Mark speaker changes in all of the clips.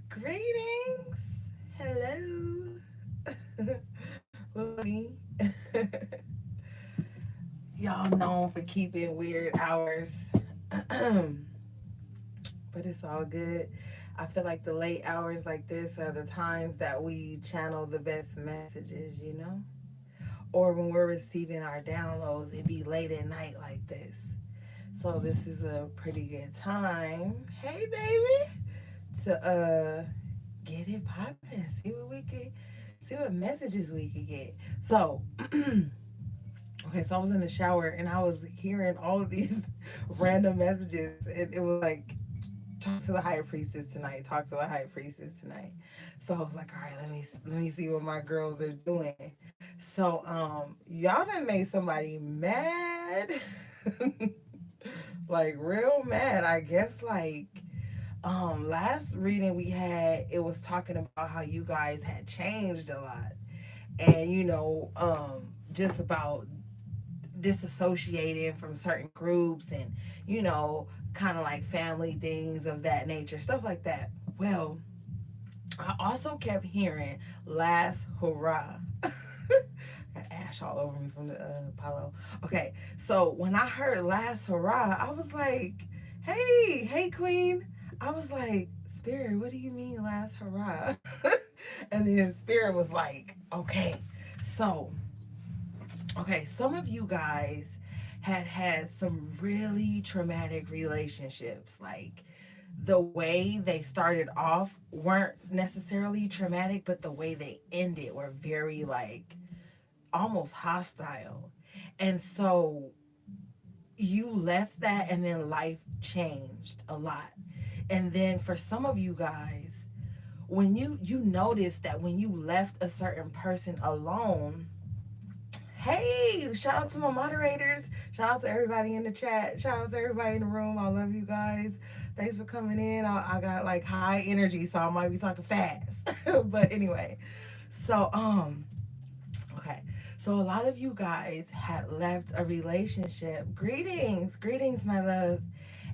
Speaker 1: Greetings. Hello. Well, me. Y'all known for keeping weird hours. But it's all good. I feel like the late hours like this are the times that we channel the best messages, you know? Or when we're receiving our downloads, it be late at night like this. So this is a pretty good time. Hey baby. To get it popping. See what messages we could get. So okay, so I was in the shower and I was hearing all of these random messages. It was like, talk to the high priestess tonight. Talk to the high priestess tonight. So I was like, all right, let me see what my girls are doing. So y'all done made somebody mad. Like real mad. I guess like last reading we had, it was talking about how you guys had changed a lot. And just about disassociating from certain groups and kind of like family things of that nature, stuff like that. Well, I also kept hearing last hurrah. Got ash all over me from the Apollo. Okay, so when I heard last hurrah, I was like, hey queen. I was like, Spirit, what do you mean last hurrah? And then Spirit was like, so some of you guys had some really traumatic relationships. Like the way they started off weren't necessarily traumatic, but the way they ended were very like almost hostile. And so you left that and then life changed a lot. And then for some of you guys, when you notice that when you left a certain person alone, hey, shout out to my moderators. Shout out to everybody in the chat. Shout out to everybody in the room. I love you guys. Thanks for coming in. I got like high energy, so I might be talking fast. But anyway, so okay. So a lot of you guys had left a relationship. Greetings, my love.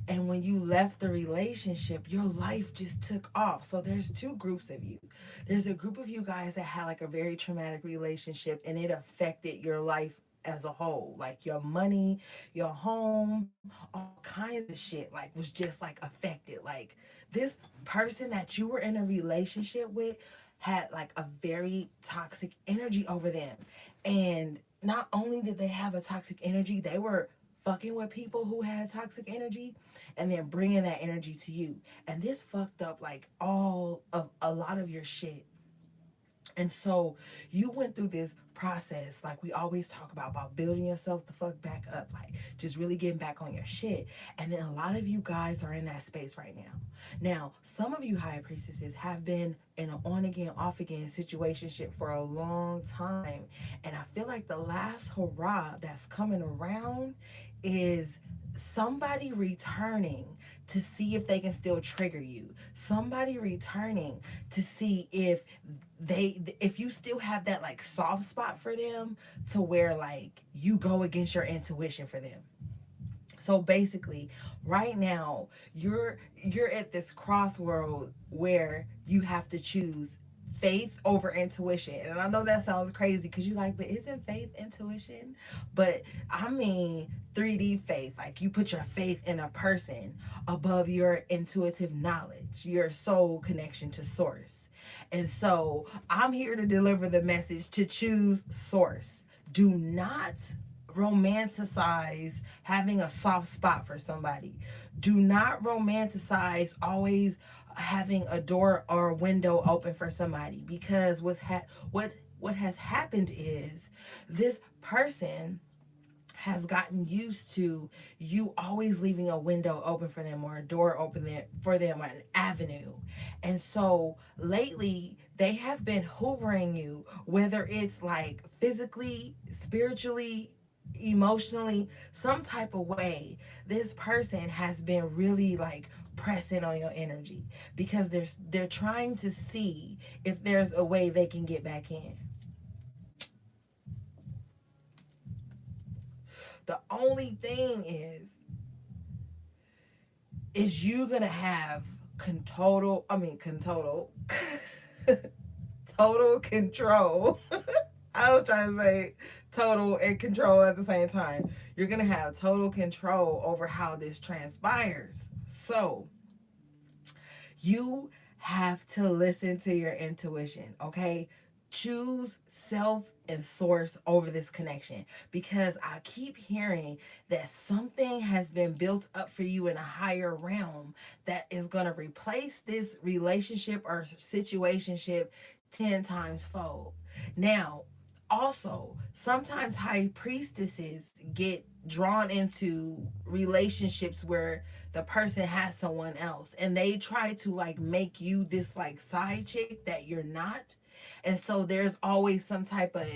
Speaker 1: And when you left the relationship, your life just took off. So there's two groups of you. There's a group of you guys that had like a very traumatic relationship and it affected your life as a whole. Like your money, your home, all kinds of shit like was just like affected. Like this person that you were in a relationship with had like a very toxic energy over them. And not only did they have a toxic energy, they were fucking with people who had toxic energy and then bringing that energy to you. And this fucked up like all of a lot of your shit. And so you went through this process, like we always talk about building yourself the fuck back up, like just really getting back on your shit. And then a lot of you guys are in that space right now. Now, some of you high priestesses have been in an on again, off again situationship for a long time. And I feel like the last hurrah that's coming around is somebody returning to see if they can still trigger you. Somebody returning to see if you still have that like soft spot for them, to where like you go against your intuition for them. So basically, right now you're at this crossroad where you have to choose faith over intuition. And I know that sounds crazy because you like, but isn't faith intuition? But I mean 3D faith. Like you put your faith in a person above your intuitive knowledge, your soul connection to source. And so I'm here to deliver the message to choose source. Do not romanticize having a soft spot for somebody. Do not romanticize always having a door or a window open for somebody, because what has happened is this person has gotten used to you always leaving a window open for them or a door open there for them or an avenue. And so lately they have been hoovering you, whether it's like physically, spiritually, emotionally, some type of way. This person has been really like pressing on your energy because they're trying to see if there's a way they can get back in. The only thing is, is you gonna have total total control. I was trying to say total and control at the same time. You're gonna have total control over how this transpires. So you have to listen to your intuition, okay? Choose self and source over this connection, because I keep hearing that something has been built up for you in a higher realm that is going to replace this relationship or situationship 10 times fold. Now, also, sometimes high priestesses get drawn into relationships where the person has someone else and they try to like make you this like side chick that you're not. And so there's always some type of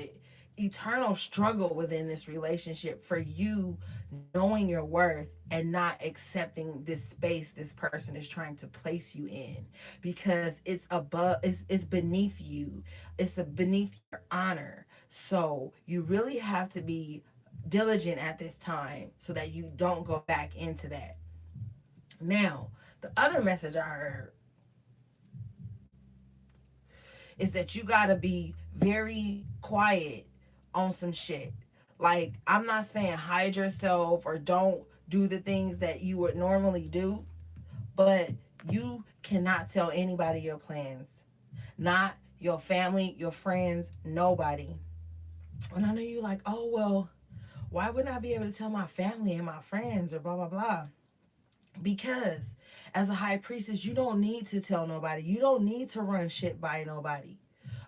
Speaker 1: eternal struggle within this relationship for you knowing your worth and not accepting this space this person is trying to place you in, because it's above, it's beneath you, it's beneath your honor. So you really have to be diligent at this time so that you don't go back into that. Now, the other message I heard is that you got to be very quiet on some shit. Like, I'm not saying hide yourself or don't do the things that you would normally do, but you cannot tell anybody your plans. Not your family, your friends, nobody. And I know you like, oh, well, why wouldn't I be able to tell my family and my friends or blah, blah, blah? Because as a high priestess, you don't need to tell nobody. You don't need to run shit by nobody.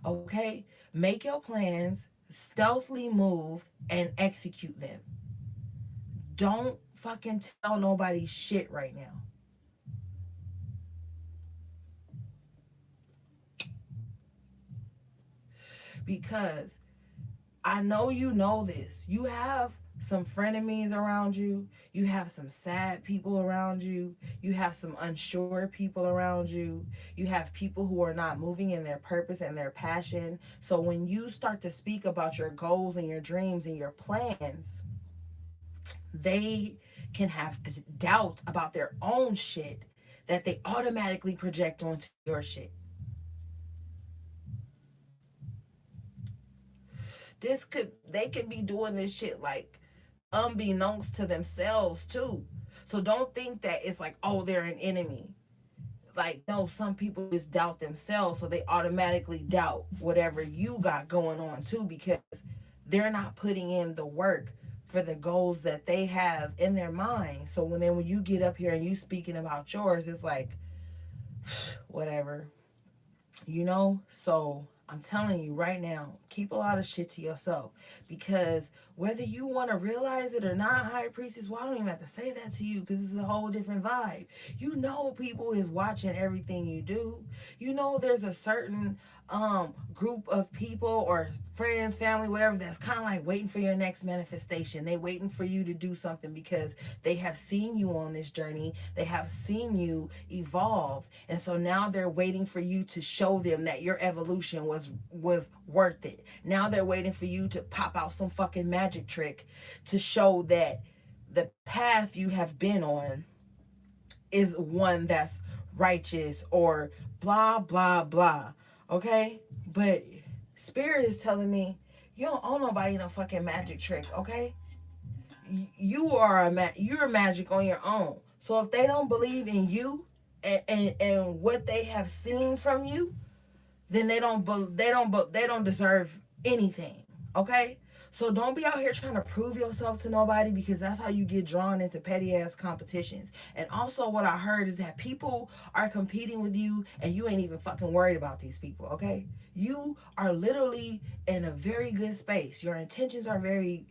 Speaker 1: Okay? Make your plans, stealthily move, and execute them. Don't fucking tell nobody shit right now. Because I know you know this. You have some frenemies around you. You have some sad people around you. You have some unsure people around you. You have people who are not moving in their purpose and their passion. So when you start to speak about your goals and your dreams and your plans, they can have doubt about their own shit that they automatically project onto your shit. This could They could be doing this shit like unbeknownst to themselves too. So don't think that it's like, oh, they're an enemy. Like, no, some people just doubt themselves, so they automatically doubt whatever you got going on too, because they're not putting in the work for the goals that they have in their mind. So when you get up here and you speaking about yours, it's like whatever, you know? So I'm telling you right now, keep a lot of shit to yourself, because whether you want to realize it or not, high priestess, well, I don't even have to say that to you because it's a whole different vibe. You know, people is watching everything you do. You know, there's a certain group of people or friends, family, whatever, that's kind of like waiting for your next manifestation. They waiting for you to do something because they have seen you on this journey. They have seen you evolve. And so now they're waiting for you to show them that your evolution was worth it. Now they're waiting for you to pop out some fucking magic trick to show that the path you have been on is one that's righteous or blah blah blah. Okay? But spirit is telling me you don't owe nobody no fucking magic trick, okay? You are you're magic on your own. So if they don't believe in you and what they have seen from you, then they don't deserve anything. Okay? So don't be out here trying to prove yourself to nobody, because that's how you get drawn into petty ass competitions. And also what I heard is that people are competing with you and you ain't even fucking worried about these people, okay? You are literally in a very good space. Your intentions are very,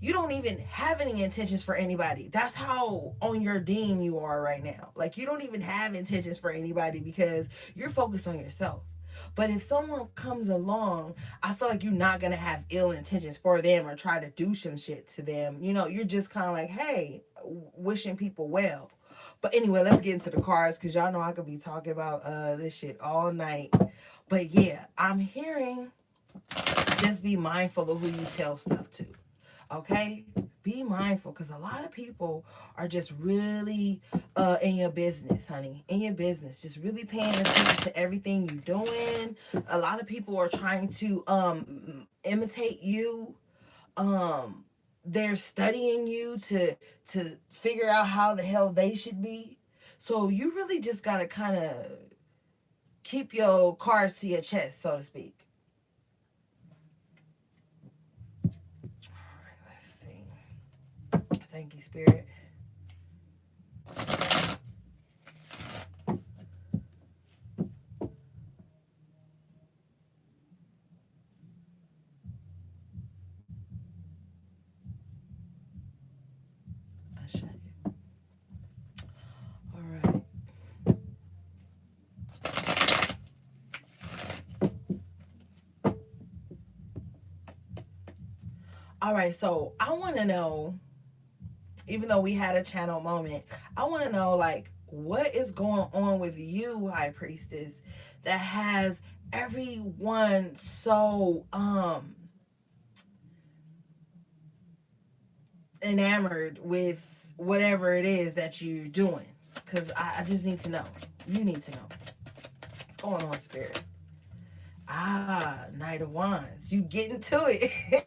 Speaker 1: you don't even have any intentions for anybody. That's how on your dean you are right now. Like, you don't even have intentions for anybody because you're focused on yourself. But if someone comes along, I feel like you're not gonna have ill intentions for them or try to do some shit to them. You know, you're just kind of like, hey, wishing people well. But anyway, let's get into the cards, because y'all know I could be talking about this shit all night. But yeah, I'm hearing just be mindful of who you tell stuff to. Okay? Be mindful, because a lot of people are just really in your business, honey. In your business. Just really paying attention to everything you're doing. A lot of people are trying to imitate you. Um they're studying you to figure out how the hell they should be. So you really just gotta kind of keep your cards to your chest, so to speak. All right, let's see. Thank you, Spirit. I shut it. All right. All right. So I want to know, even though we had a channel moment, I want to know, like, what is going on with you, High Priestess, that has everyone so enamored with whatever it is that you're doing? Because I just need to know. You need to know. What's going on, Spirit? Ah, Knight of Wands. You get into it.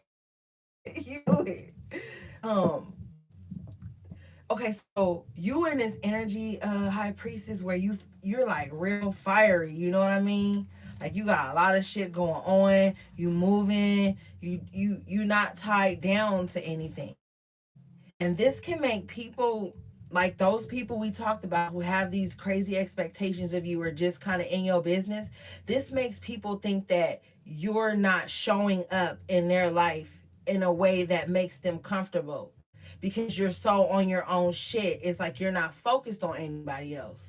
Speaker 1: You do it. Um, okay, so you in this energy, High Priestess, where you're like real fiery, you know what I mean? Like you got a lot of shit going on, you moving, you not tied down to anything. And this can make people, like those people we talked about who have these crazy expectations of you, or just kind of in your business. This makes people think that you're not showing up in their life in a way that makes them comfortable, because you're so on your own shit. It's like you're not focused on anybody else.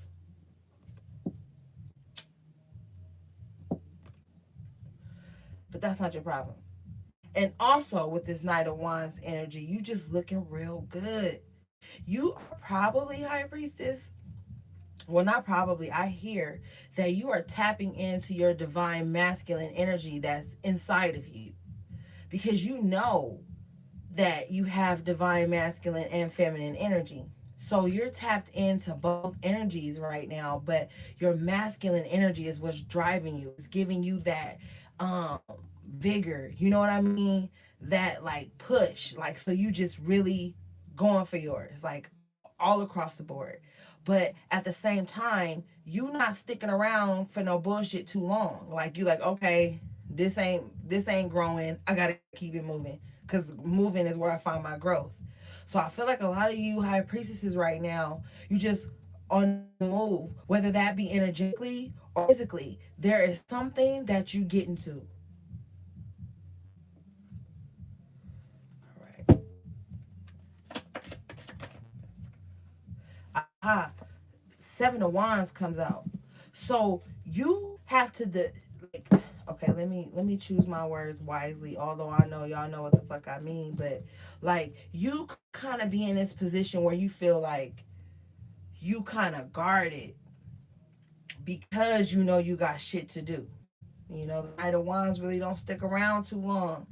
Speaker 1: But that's not your problem. And also with this Knight of Wands energy, you just looking real good. You are probably, High Priestess, well, not probably, I hear that you are tapping into your divine masculine energy that's inside of you, because you know that you have divine masculine and feminine energy. So you're tapped into both energies right now, but your masculine energy is what's driving you. It's giving you that um vigor. You know what I mean? That like push. Like, so you just really going for yours, like all across the board. But at the same time, you not sticking around for no bullshit too long. Like you like, okay, this ain't growing. I gotta keep it moving, because moving is where I find my growth. So I feel like a lot of you High Priestesses right now, you just on the move, whether that be energetically or physically. There is something that you get into. All right. Aha. Seven of Wands comes out. So you have to like, okay, let me choose my words wisely, although I know y'all know what the fuck I mean. But like, you kind of be in this position where you feel like you kind of guarded, because you know you got shit to do. You know, the Knight of Wands really don't stick around too long.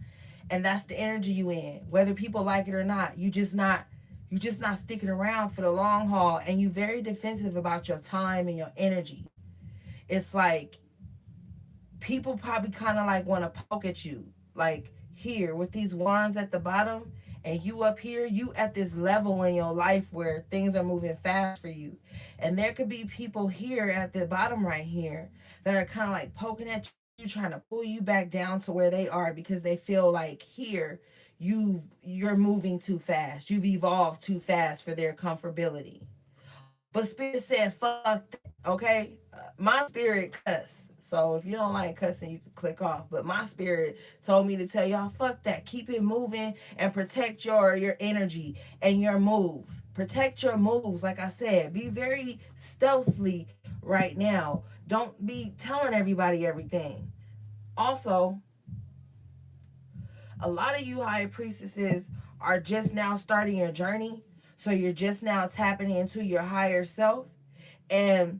Speaker 1: And that's the energy you in. Whether people like it or not, you just not sticking around for the long haul, and you very defensive about your time and your energy. It's like people probably kind of like want to poke at you, like here with these wands at the bottom, and you up here, you at this level in your life where things are moving fast for you. And there could be people here at the bottom right here that are kind of like poking at you, trying to pull you back down to where they are, because they feel like here you're moving too fast, you've evolved too fast for their comfortability. But Spirit said, fuck that, okay? My spirit cuss. So if you don't like cussing, you can click off. But my spirit told me to tell y'all, fuck that. Keep it moving and protect your energy and your moves. Protect your moves, like I said. Be very stealthily right now. Don't be telling everybody everything. Also, a lot of you High Priestesses are just now starting your journey. So you're just now tapping into your higher self, and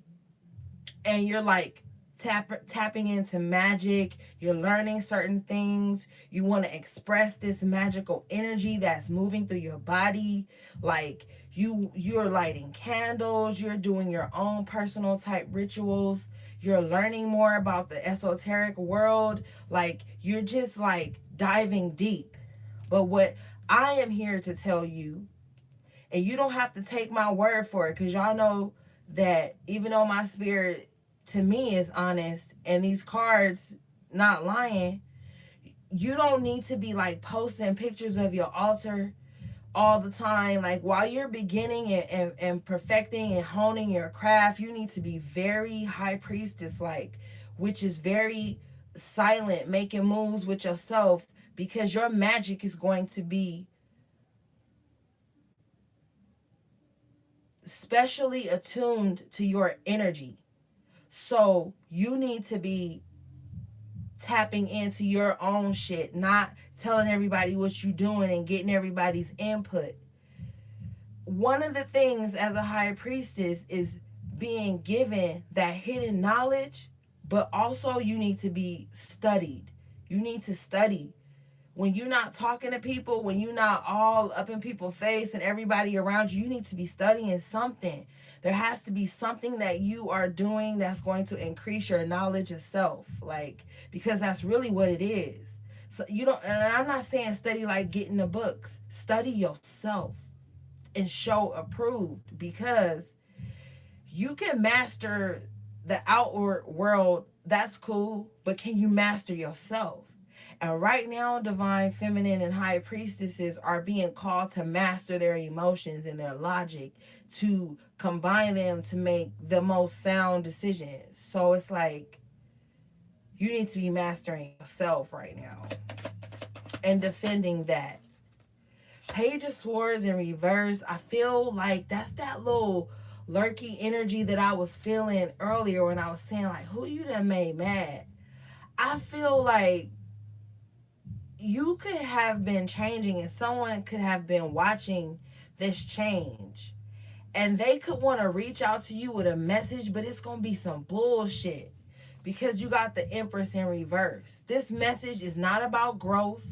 Speaker 1: you're like tapping into magic. You're learning certain things. You want to express this magical energy that's moving through your body. Like you're lighting candles, you're doing your own personal type rituals, you're learning more about the esoteric world. Like you're just like diving deep. But what I am here to tell you, and you don't have to take my word for it, because y'all know that even though my spirit to me is honest and these cards not lying, you don't need to be like posting pictures of your altar all the time. Like while you're beginning and perfecting and honing your craft, you need to be very high priestess like, which is very silent, making moves with yourself, because your magic is going to be specially attuned to your energy. So you need to be tapping into your own shit, not telling everybody what you're doing and getting everybody's input. One of the things as a high priestess is being given that hidden knowledge, but also you need to be studied. You need to study. When you're not talking to people, when you're not all up in people's face and everybody around you, you need to be studying something. There has to be something that you are doing that's going to increase your knowledge of self, like, because that's really what it is. So you don't, and I'm not saying study like getting the books. Study yourself and show approved, because you can master the outward world, that's cool, but can you master yourself? And right now, divine feminine and high priestesses are being called to master their emotions and their logic, to combine them to make the most sound decisions. So it's like you need to be mastering yourself right now and defending that. Page of Swords in reverse, I feel like that's that little lurky energy that I was feeling earlier when I was saying like, who you done made mad? I feel like you could have been changing and someone could have been watching this change, and they could want to reach out to you with a message, but it's going to be some bullshit because you got the Empress in reverse. This message is not about growth.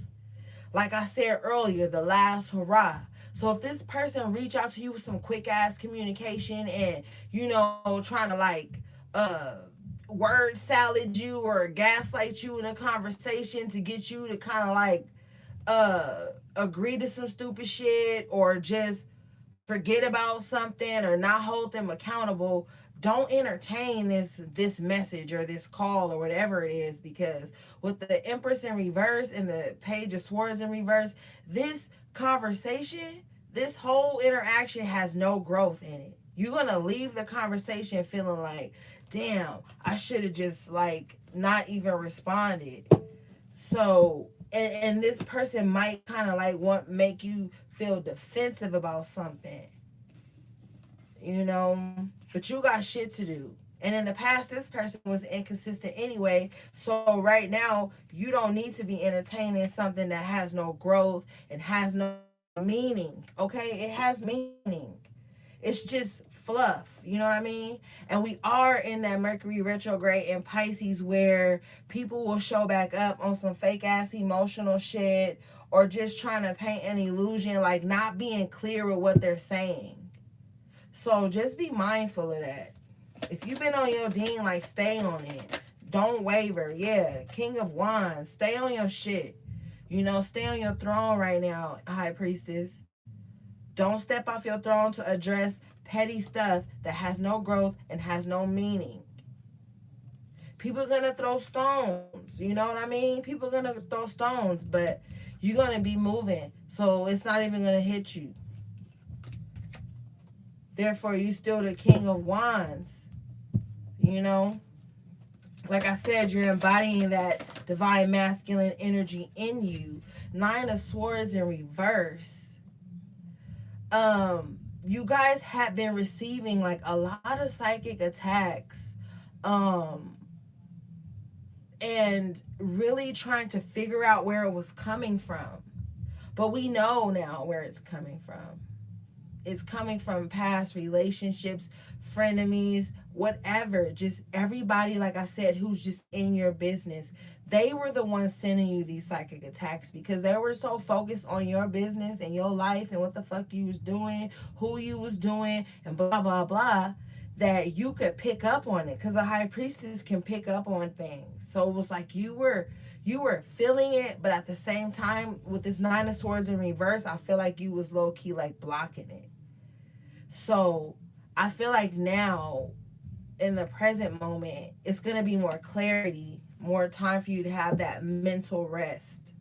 Speaker 1: Like I said earlier, the last hurrah. So if this person reach out to you with some quick ass communication and, you know, trying to like word salad you or gaslight you in a conversation to get you to kind of like agree to some stupid shit, or just forget about something or not hold them accountable, don't entertain this message or this call or whatever it is, because with the Empress in reverse and the Page of Swords in reverse, this conversation, this whole interaction has no growth in it. You're gonna leave the conversation feeling like, damn, I should have just like not even responded. So and this person might kind of like make you feel defensive about something, you know, but you got shit to do. And in the past, this person was inconsistent anyway. So right now, you don't need to be entertaining something that has no growth and has no meaning. Okay, it has meaning. It's just fluff, you know what I mean? And we are in that Mercury retrograde in Pisces, where people will show back up on some fake ass emotional shit, or just trying to paint an illusion, like not being clear with what they're saying. So just be mindful of that. If you've been on your dean, like stay on it. Don't waver. Yeah, King of Wands, stay on your shit. You know, stay on your throne right now, High Priestess. Don't step off your throne to address petty stuff that has no growth and has no meaning. People are going to throw stones. You know what I mean? People are going to throw stones, but you're going to be moving. So it's not even going to hit you. Therefore, you still the King of Wands. You know? Like I said, you're embodying that divine masculine energy in you. Nine of Swords in reverse. You guys have been receiving like a lot of psychic attacks, and really trying to figure out where it was coming from. But we know now where it's coming from. it's coming from past relationships, frenemies, whatever. Just everybody, like I said, who's just in your business. They were the ones sending you these psychic attacks because they were so focused on your business and your life and what the fuck you was doing, who you was doing, and blah blah blah, that you could pick up on it. Because a high priestess can pick up on things. So it was like you were feeling it, but at the same time, with this Nine of Swords in reverse, I feel like you was low key like blocking it. So I feel like now, in the present moment, it's gonna be more clarity, more time for you to have that mental rest.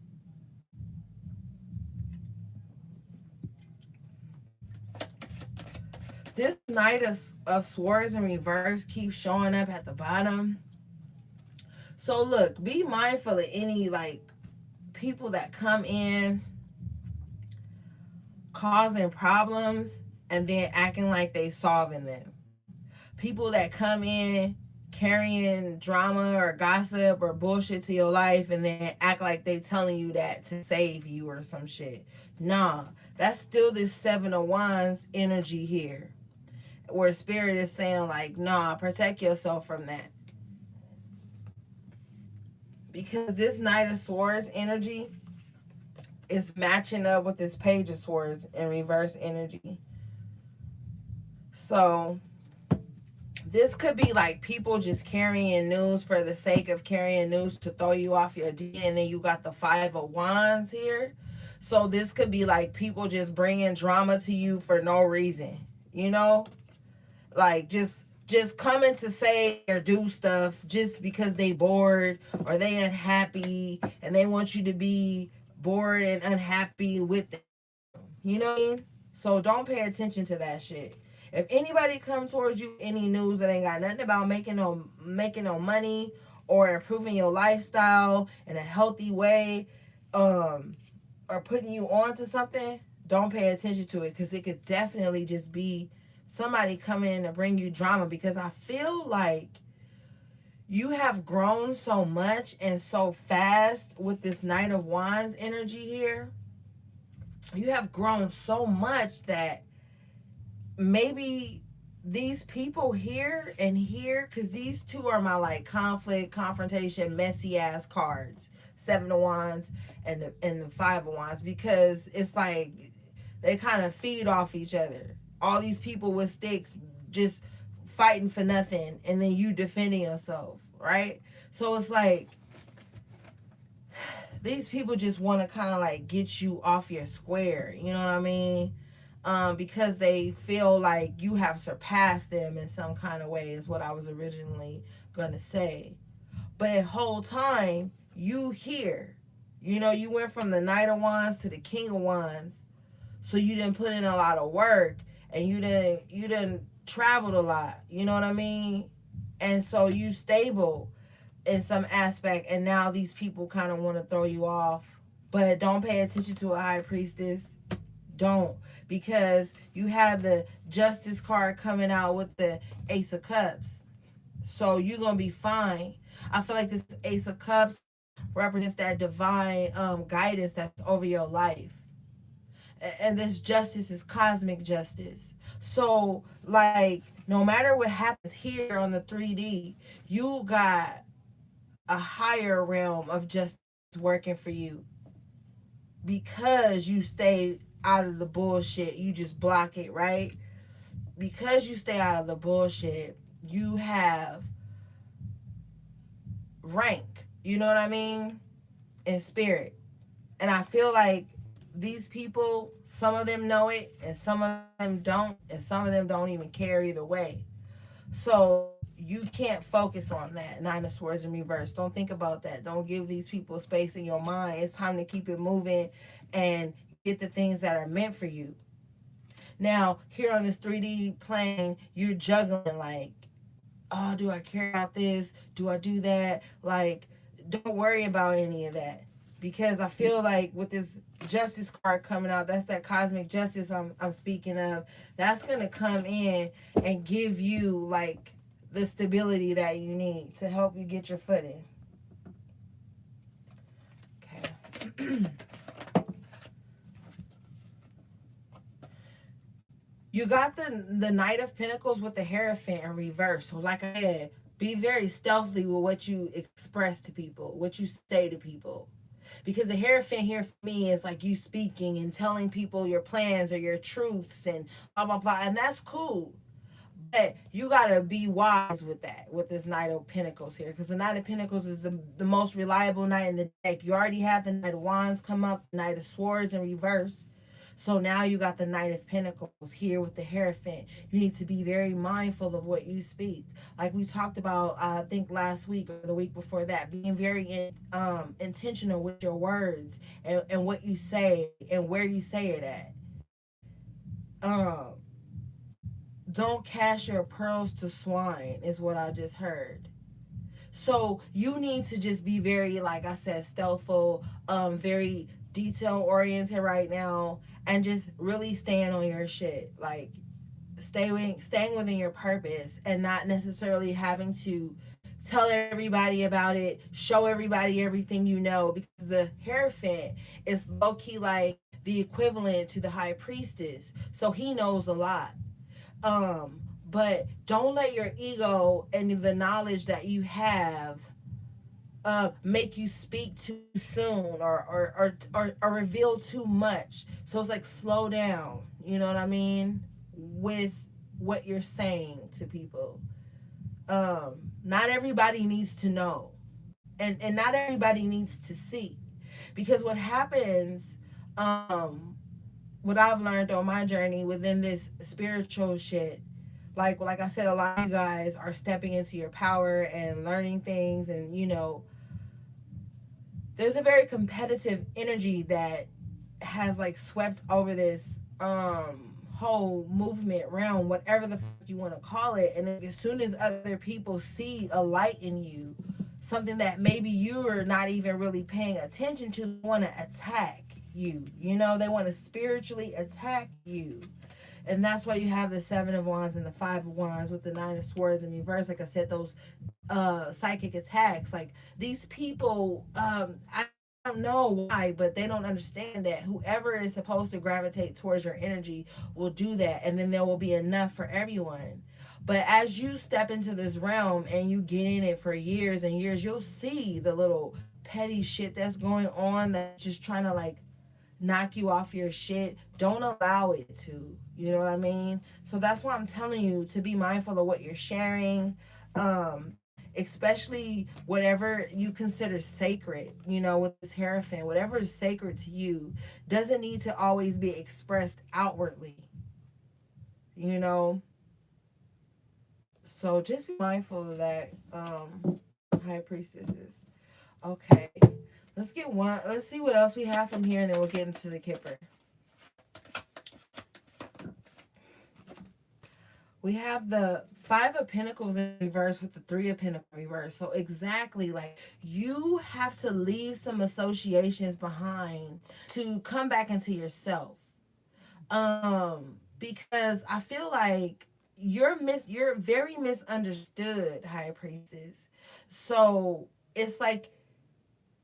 Speaker 1: This Knight of Swords in reverse keeps showing up at the bottom. So look, be mindful of any like people that come in causing problems and then acting like they solving them. People that come in carrying drama or gossip or bullshit to your life and then act like they telling you that to save you or some shit. Nah, that's still this Seven of Wands energy here, where spirit is saying like, nah, protect yourself from that. Because this Knight of Swords energy is matching up with this Page of Swords in reverse energy. So this could be like people just carrying news for the sake of carrying news to throw you off your D, and then you got the Five of Wands here. So this could be like people just bringing drama to you for no reason, you know, like just coming to say or do stuff just because they bored or they unhappy and they want you to be bored and unhappy with them. You know what I mean? So don't pay attention to that shit. If anybody come towards you any news that ain't got nothing about making no money or improving your lifestyle in a healthy way, or putting you on to something, don't pay attention to it because it could definitely just be somebody coming in to bring you drama. Because I feel like you have grown so much and so fast with this Knight of Wands energy here. You have grown so much that maybe these people here and here, because these two are my like conflict, confrontation, messy ass cards, Seven of Wands and the Five of Wands, because it's like they kind of feed off each other. All these people with sticks just fighting for nothing, and then you defending yourself, right? So it's like these people just want to kind of like get you off your square, you know what I mean? Because they feel like you have surpassed them in some kind of way, is what I was originally going to say. But the whole time, you here. You know, you went from the Knight of Wands to the King of Wands. So you didn't put in a lot of work, and you didn't traveled a lot. You know what I mean? And so you stable in some aspect, and now these people kind of want to throw you off. But don't pay attention to a high priestess. Don't, because you have the Justice card coming out with the Ace of Cups. So you're gonna be fine. I feel like this Ace of Cups represents that divine guidance that's over your life. And this justice is cosmic justice. So like no matter what happens here on the 3D, you got a higher realm of justice working for you because you stay out of the bullshit. You just block it, right? Because you stay out of the bullshit, you have rank, you know what I mean, in spirit. And I feel like these people, some of them know it and some of them don't, and some of them don't even care either way. So you can't focus on that. Nine of Swords in reverse. Don't think about that. Don't give these people space in your mind. It's time to keep it moving and get the things that are meant for you. Now, here on this 3D plane, you're juggling like, oh, do I care about this? Do I do that? Like, don't worry about any of that. Because I feel like with this justice card coming out, that's that cosmic justice I'm speaking of. That's going to come in and give you like the stability that you need to help you get your footing. Okay. You got the Knight of Pentacles with the Hierophant in reverse. So like I said, be very stealthy with what you express to people, what you say to people. Because the Hierophant here for me is like you speaking and telling people your plans or your truths and blah blah blah. And that's cool. But you gotta be wise with that, with this Knight of Pentacles here, because the Knight of Pentacles is the most reliable knight in the deck. You already have the Knight of Wands come up, the Knight of Swords in reverse. So now you got the Knight of Pentacles here with the Hierophant. You need to be very mindful of what you speak. Like we talked about, I think last week or the week before that, being very intentional with your words and what you say and where you say it at. Um, don't cast your pearls to swine, is what I just heard. So you need to just be very, like I said, stealthful, very detail oriented right now, and just really staying on your shit. Like staying within your purpose and not necessarily having to tell everybody about it, show everybody everything you know, because the Hierophant is low key like the equivalent to the High Priestess. So he knows a lot. But don't let your ego and the knowledge that you have make you speak too soon or reveal too much. So it's like slow down, you know what I mean, with what you're saying to people. Not everybody needs to know, and not everybody needs to see, because what happens, um what I've learned on my journey within this spiritual shit, like I said, a lot of you guys are stepping into your power and learning things, and there's a very competitive energy that has like swept over this whole movement realm, whatever the fuck you want to call it. And as soon as other people see a light in you, something that maybe you're not even really paying attention to, they want to attack you. They want to spiritually attack you. And that's why you have the Seven of Wands and the Five of Wands with the Nine of Swords in reverse. Like I said, those psychic attacks. Like these people, I don't know why, but they don't understand that whoever is supposed to gravitate towards your energy will do that, and then there will be enough for everyone. But as you step into this realm and you get in it for years and years, you'll see the little petty shit that's going on that's just trying to like knock you off your shit. Don't allow it to. You know what I mean? So that's why I'm telling you to be mindful of what you're sharing. Especially whatever you consider sacred, with this Hierophant, whatever is sacred to you doesn't need to always be expressed outwardly, you know? So just be mindful of that, High Priestesses. Okay. Let's see what else we have from here, and then we'll get into the Kipper. We have the Five of Pentacles in reverse with the Three of Pentacles in reverse. So exactly, like, you have to leave some associations behind to come back into yourself. Because I feel like you're very misunderstood, High Priestess. So it's like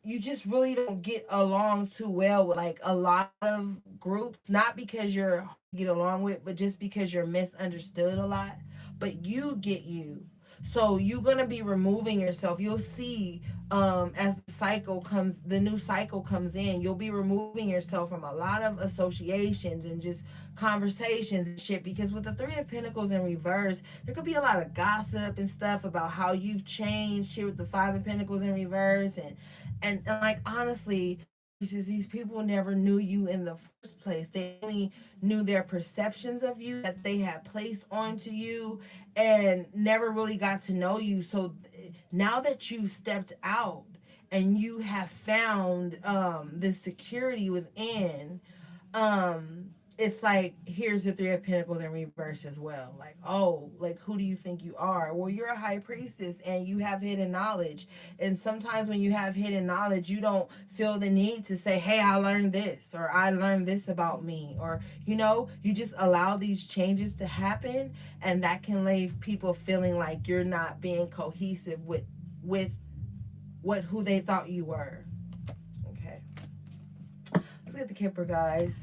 Speaker 1: you just really don't get along too well with like a lot of groups, not because you're get along with, but just because you're misunderstood a lot. But you get you. So you're gonna be removing yourself. You'll see, as the new cycle comes in, you'll be removing yourself from a lot of associations and just conversations and shit. Because with the Three of Pentacles in reverse, there could be a lot of gossip and stuff about how you've changed here with the Five of Pentacles in reverse, and like honestly, these people never knew you in the first place. They only knew their perceptions of you that they had placed onto you and never really got to know you. So now that you've stepped out and you have found this security within, it's like, here's the Three of Pentacles in reverse as well. Like, oh, like, who do you think you are? Well, you're a High Priestess and you have hidden knowledge. And sometimes when you have hidden knowledge, you don't feel the need to say, hey, I learned this, or I learned this about me, or, you just allow these changes to happen. And that can leave people feeling like you're not being cohesive with who they thought you were. Okay. Let's get the Kipper, guys.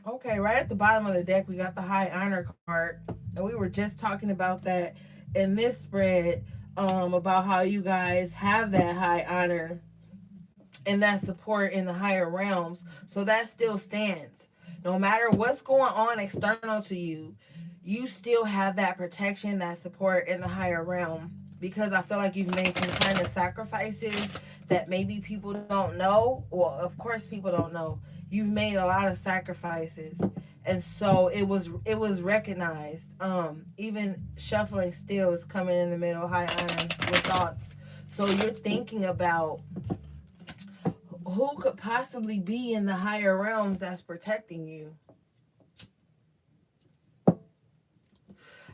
Speaker 1: Okay, right at the bottom of the deck, we got the High Honor card. And we were just talking about that in this spread, about how you guys have that high honor and that support in the higher realms. So that still stands. No matter what's going on external to you, you still have that protection, that support in the higher realm. Because I feel like you've made some kind of sacrifices that maybe people don't know. Well, of course people don't know. You've made a lot of sacrifices. And so it was recognized. Even shuffling still is coming in the middle, high iron with thoughts. So you're thinking about who could possibly be in the higher realms that's protecting you.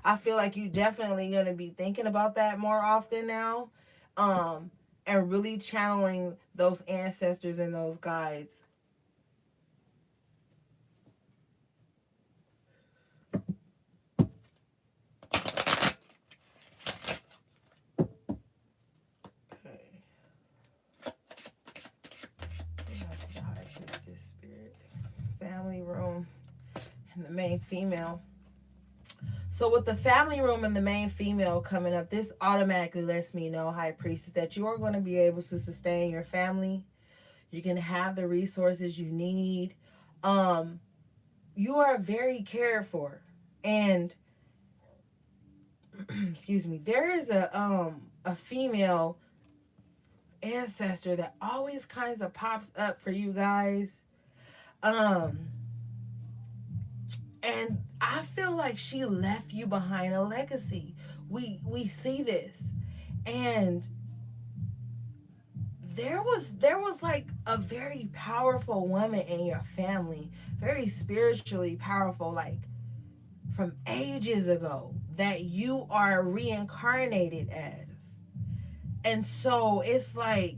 Speaker 1: I feel like you definitely going to be thinking about that more often now, and really channeling those ancestors and those guides. Okay. We got the High Priestess spirit, family room, and the main female. So with the family room and the main female coming up, this automatically lets me know, High Priestess, that you are going to be able to sustain your family. You can have the resources you need. Um, you are very cared for. And excuse me, there is a female ancestor that always kinds of pops up for you guys. Um and I feel like she left you behind a legacy. We see this. And there was like a very powerful woman in your family, very spiritually powerful, like from ages ago, that you are reincarnated as. And so it's like,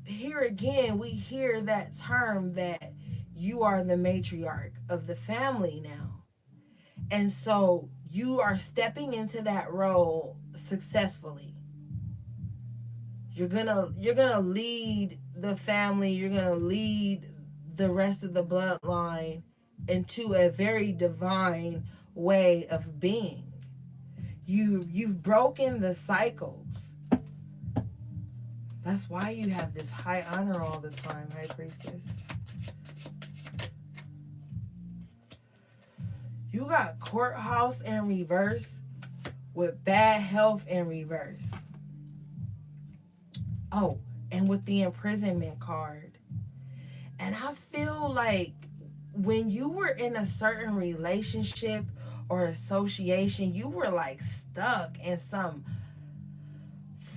Speaker 1: here again, we hear that term that you are the matriarch of the family now. And so you are stepping into that role successfully. You're gonna lead the family, you're gonna lead the rest of the bloodline into a very divine way of being. You've broken the cycles. That's why you have this high honor all the time, High Priestess. You got courthouse in reverse with bad health in reverse. Oh, and with the imprisonment card. And I feel like when you were in a certain relationship or association, you were like stuck in some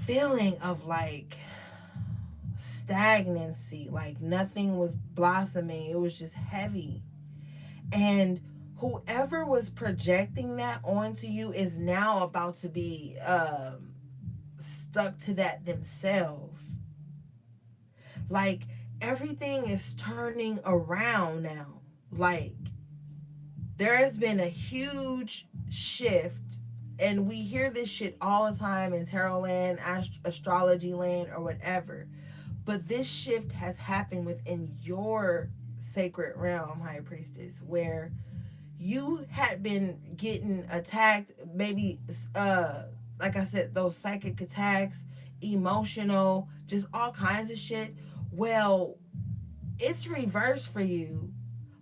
Speaker 1: feeling of like stagnancy, like nothing was blossoming. It was just heavy. And whoever was projecting that onto you is now about to be stuck to that themselves. Like everything is turning around now. Like there has been a huge shift, and we hear this shit all the time in tarot land, astrology land, or whatever. But this shift has happened within your sacred realm, High Priestess, where you had been getting attacked, maybe like I said, those psychic attacks, emotional, just all kinds of shit. Well, it's reversed for you.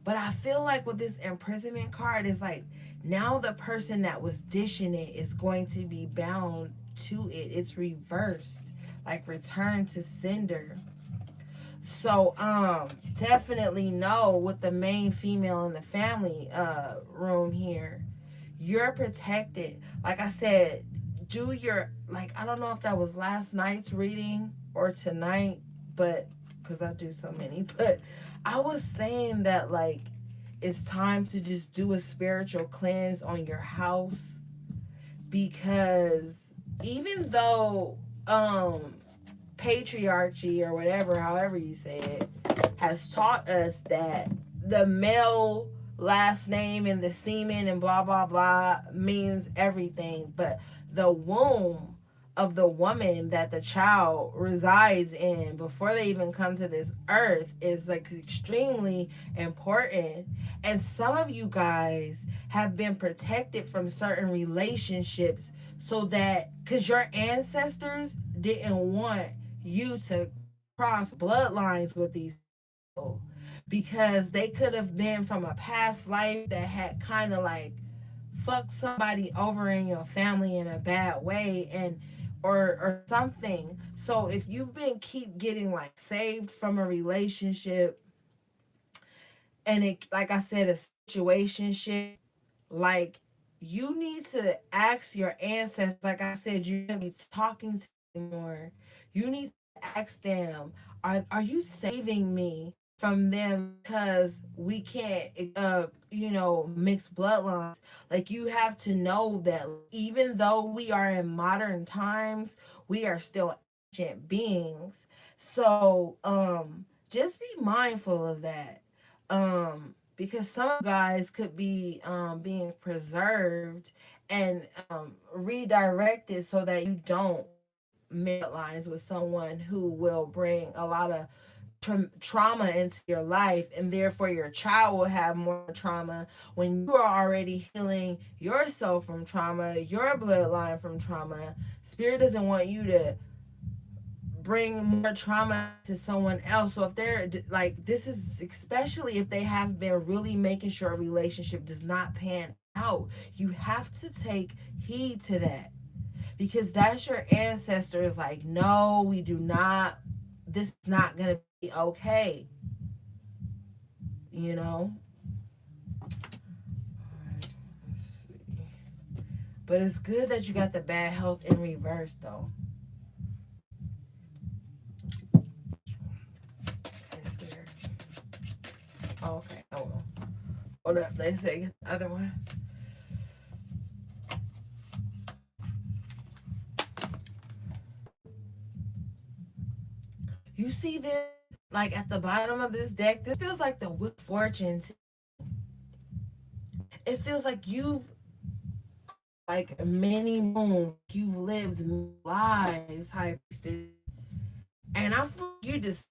Speaker 1: But I feel like with this imprisonment card, is like now the person that was dishing it is going to be bound to it. It's reversed, like return to sender. So definitely know with the main female in the family room here, you're protected. Like I said, do your, like, I don't know if that was last night's reading or tonight, but because I do so many, but I was saying that like it's time to just do a spiritual cleanse on your house, because even though patriarchy or whatever, however you say it, has taught us that the male last name and the semen and blah blah blah means everything, but the womb, of the woman that the child resides in before they even come to this earth is like extremely important. And some of you guys have been protected from certain relationships so that because your ancestors didn't want you to cross bloodlines with these people, because they could have been from a past life that had kind of like fucked somebody over in your family in a bad way, and or something. So if you've been keep getting like saved from a relationship, and it, like I said, a situationship, like, you need to ask your ancestors. Like I said, you're gonna be talking to them more. You need to ask them, are you saving me from them because we can't mix bloodlines? Like, you have to know that even though we are in modern times, we are still ancient beings. So just be mindful of that. Because some guys could be being preserved and redirected so that you don't make lines with someone who will bring a lot of trauma into your life, and therefore your child will have more trauma when you are already healing yourself from trauma, your bloodline from trauma. Spirit doesn't want you to bring more trauma to someone else. So if they're like, this is especially if they have been really making sure a relationship does not pan out, you have to take heed to that, because that's your ancestors like, no, we do not, this is not gonna be okay, you know. But it's good that you got the bad health in reverse though. It's weird. Oh, okay, I will. Hold up, they say the other one. You see this, like at the bottom of this deck, this feels like the Wheel of Fortune. It feels like you've, like many moons, you've lived lives, High Priestess. And I feel like you just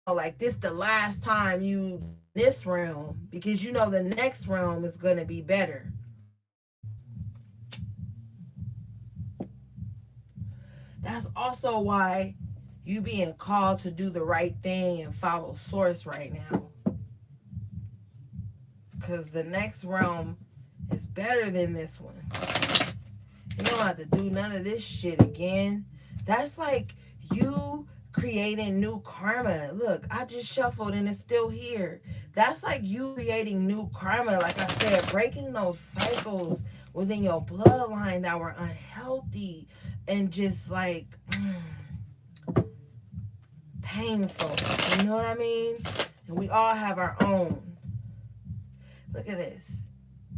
Speaker 1: like this the last time you this realm, because you know the next realm is gonna be better. That's also why you being called to do the right thing and follow source right now. Because the next realm is better than this one. You don't have to do none of this shit again. That's like you creating new karma. Look, I just shuffled and it's still here. That's like you creating new karma. Like I said, breaking those cycles within your bloodline that were unhealthy and just like painful. You know what I mean? And we all have our own. Look at this.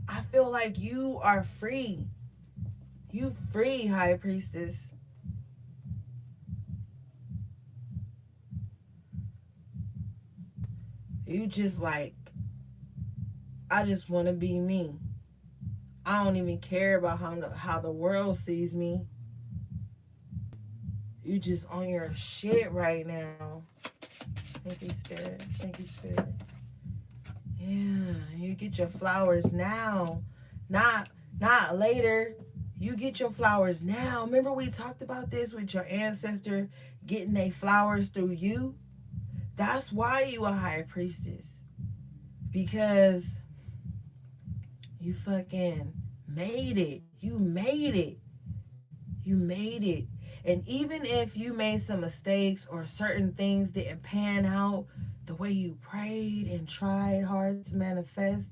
Speaker 1: I feel like you are free. You free, High Priestess. You just like, I just want to be me. I don't even care about how the world sees me. You just on your shit right now. Thank you, Spirit. Thank you, Spirit. Yeah, you get your flowers now, not later. You get your flowers now. Remember we talked about this with your ancestor getting their flowers through you? That's why you a High Priestess. Because you fucking made it. You made it. You made it. And even if you made some mistakes or certain things didn't pan out the way you prayed and tried hard to manifest,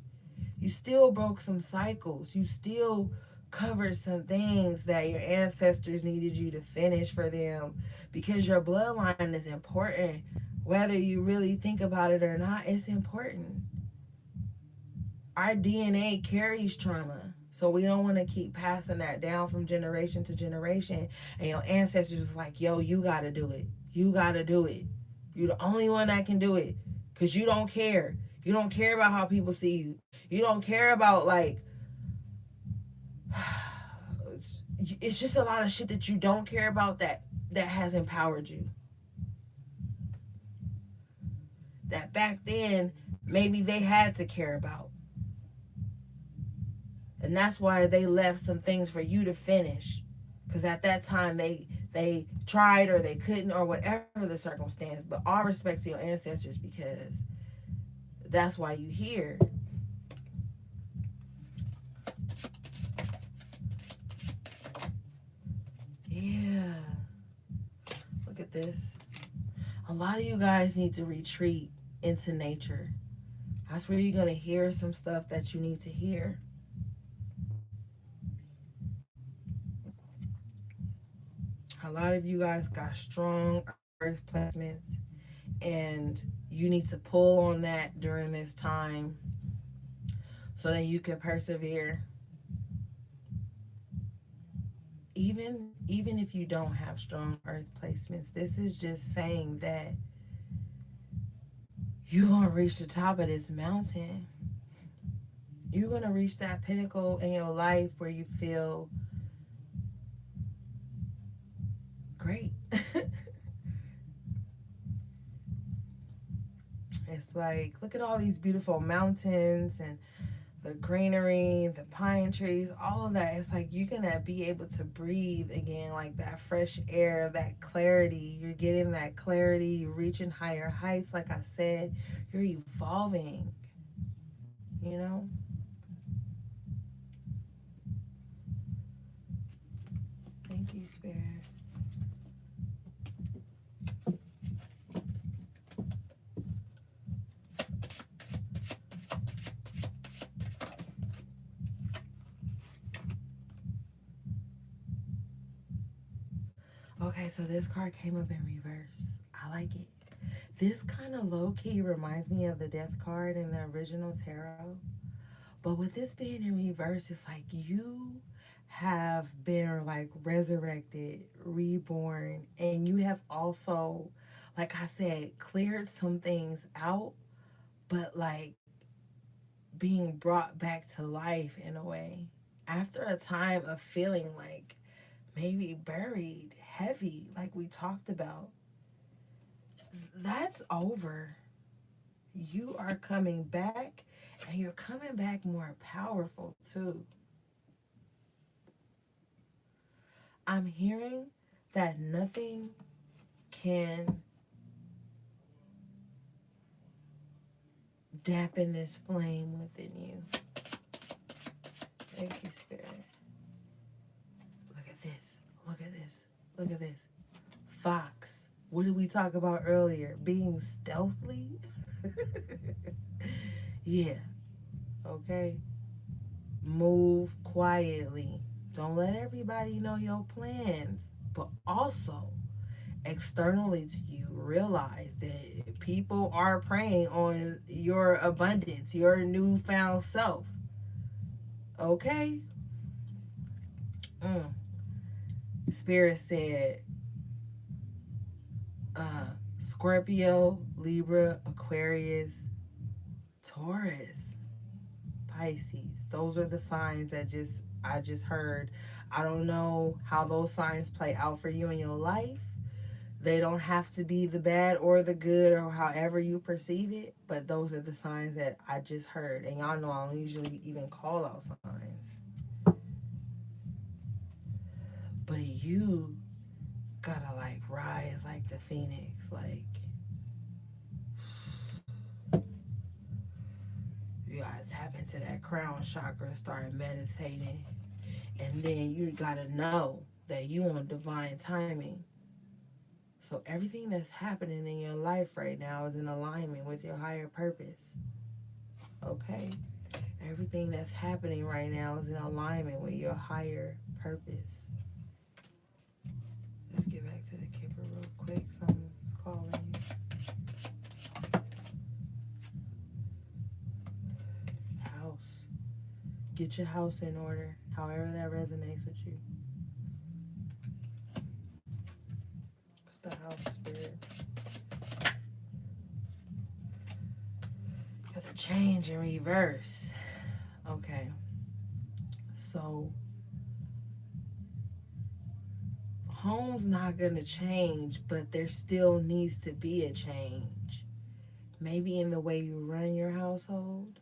Speaker 1: you still broke some cycles. You still covered some things that your ancestors needed you to finish for them, because your bloodline is important. Whether you really think about it or not, it's important. Our DNA carries trauma. So we don't want to keep passing that down from generation to generation. And your ancestors was like, yo, you got to do it. You got to do it. You're the only one that can do it, because you don't care. You don't care about how people see you. You don't care about, like, it's just a lot of shit that you don't care about that has empowered you. That back then maybe they had to care about. And that's why they left some things for you to finish. Because at that time they tried or they couldn't or whatever the circumstance. But all respect to your ancestors because that's why you here. Yeah. Look at this. A lot of you guys need to retreat into nature. That's where you're going to hear some stuff that you need to hear. A lot of you guys got strong earth placements, and you need to pull on that during this time so that you can persevere. Even if you don't have strong earth placements, this is just saying that you're going to reach the top of this mountain. You're going to reach that pinnacle in your life where you feel great. It's like, look at all these beautiful mountains and the greenery, the pine trees, all of that. It's like you're going to be able to breathe again, like that fresh air, that clarity. You're getting that clarity. You're reaching higher heights. Like I said, you're evolving, you know? Thank you, Spirit. Okay, so this card came up in reverse. I like it. This kind of low key reminds me of the death card in the original tarot. But with this being in reverse, it's like you have been like resurrected, reborn, and you have also, like I said, cleared some things out, but like being brought back to life in a way. After a time of feeling like maybe buried, heavy, like we talked about, that's over. You are coming back, and you're coming back more powerful too. I'm hearing that nothing can dampen this flame within you. Thank you, Spirit. Look at this. Look at this. Look at this. Fox. What did we talk about earlier? Being stealthily? Yeah. Okay. Move quietly. Don't let everybody know your plans. But also, externally to you, realize that people are preying on your abundance, your newfound self. Okay? Mm. Spirit said, Scorpio, Libra, Aquarius, Taurus, Pisces. Those are the signs that I just heard. I don't know how those signs play out for you in your life. They don't have to be the bad or the good or however you perceive it, but those are the signs that I just heard. And y'all know I don't usually even call out signs. But you gotta like rise like the phoenix. Like, you gotta tap into that crown chakra, start meditating. And then you gotta know that you on divine timing. So everything that's happening in your life right now is in alignment with your higher purpose. Okay? Everything that's happening right now is in alignment with your higher purpose. Let's get back to the Kipper real quick. Someone's calling you. House. Get your house in order, however that resonates with you. It's the house spirit. Got the change in reverse. Okay. So home's not going to change, but there still needs to be a change. Maybe in the way you run your household.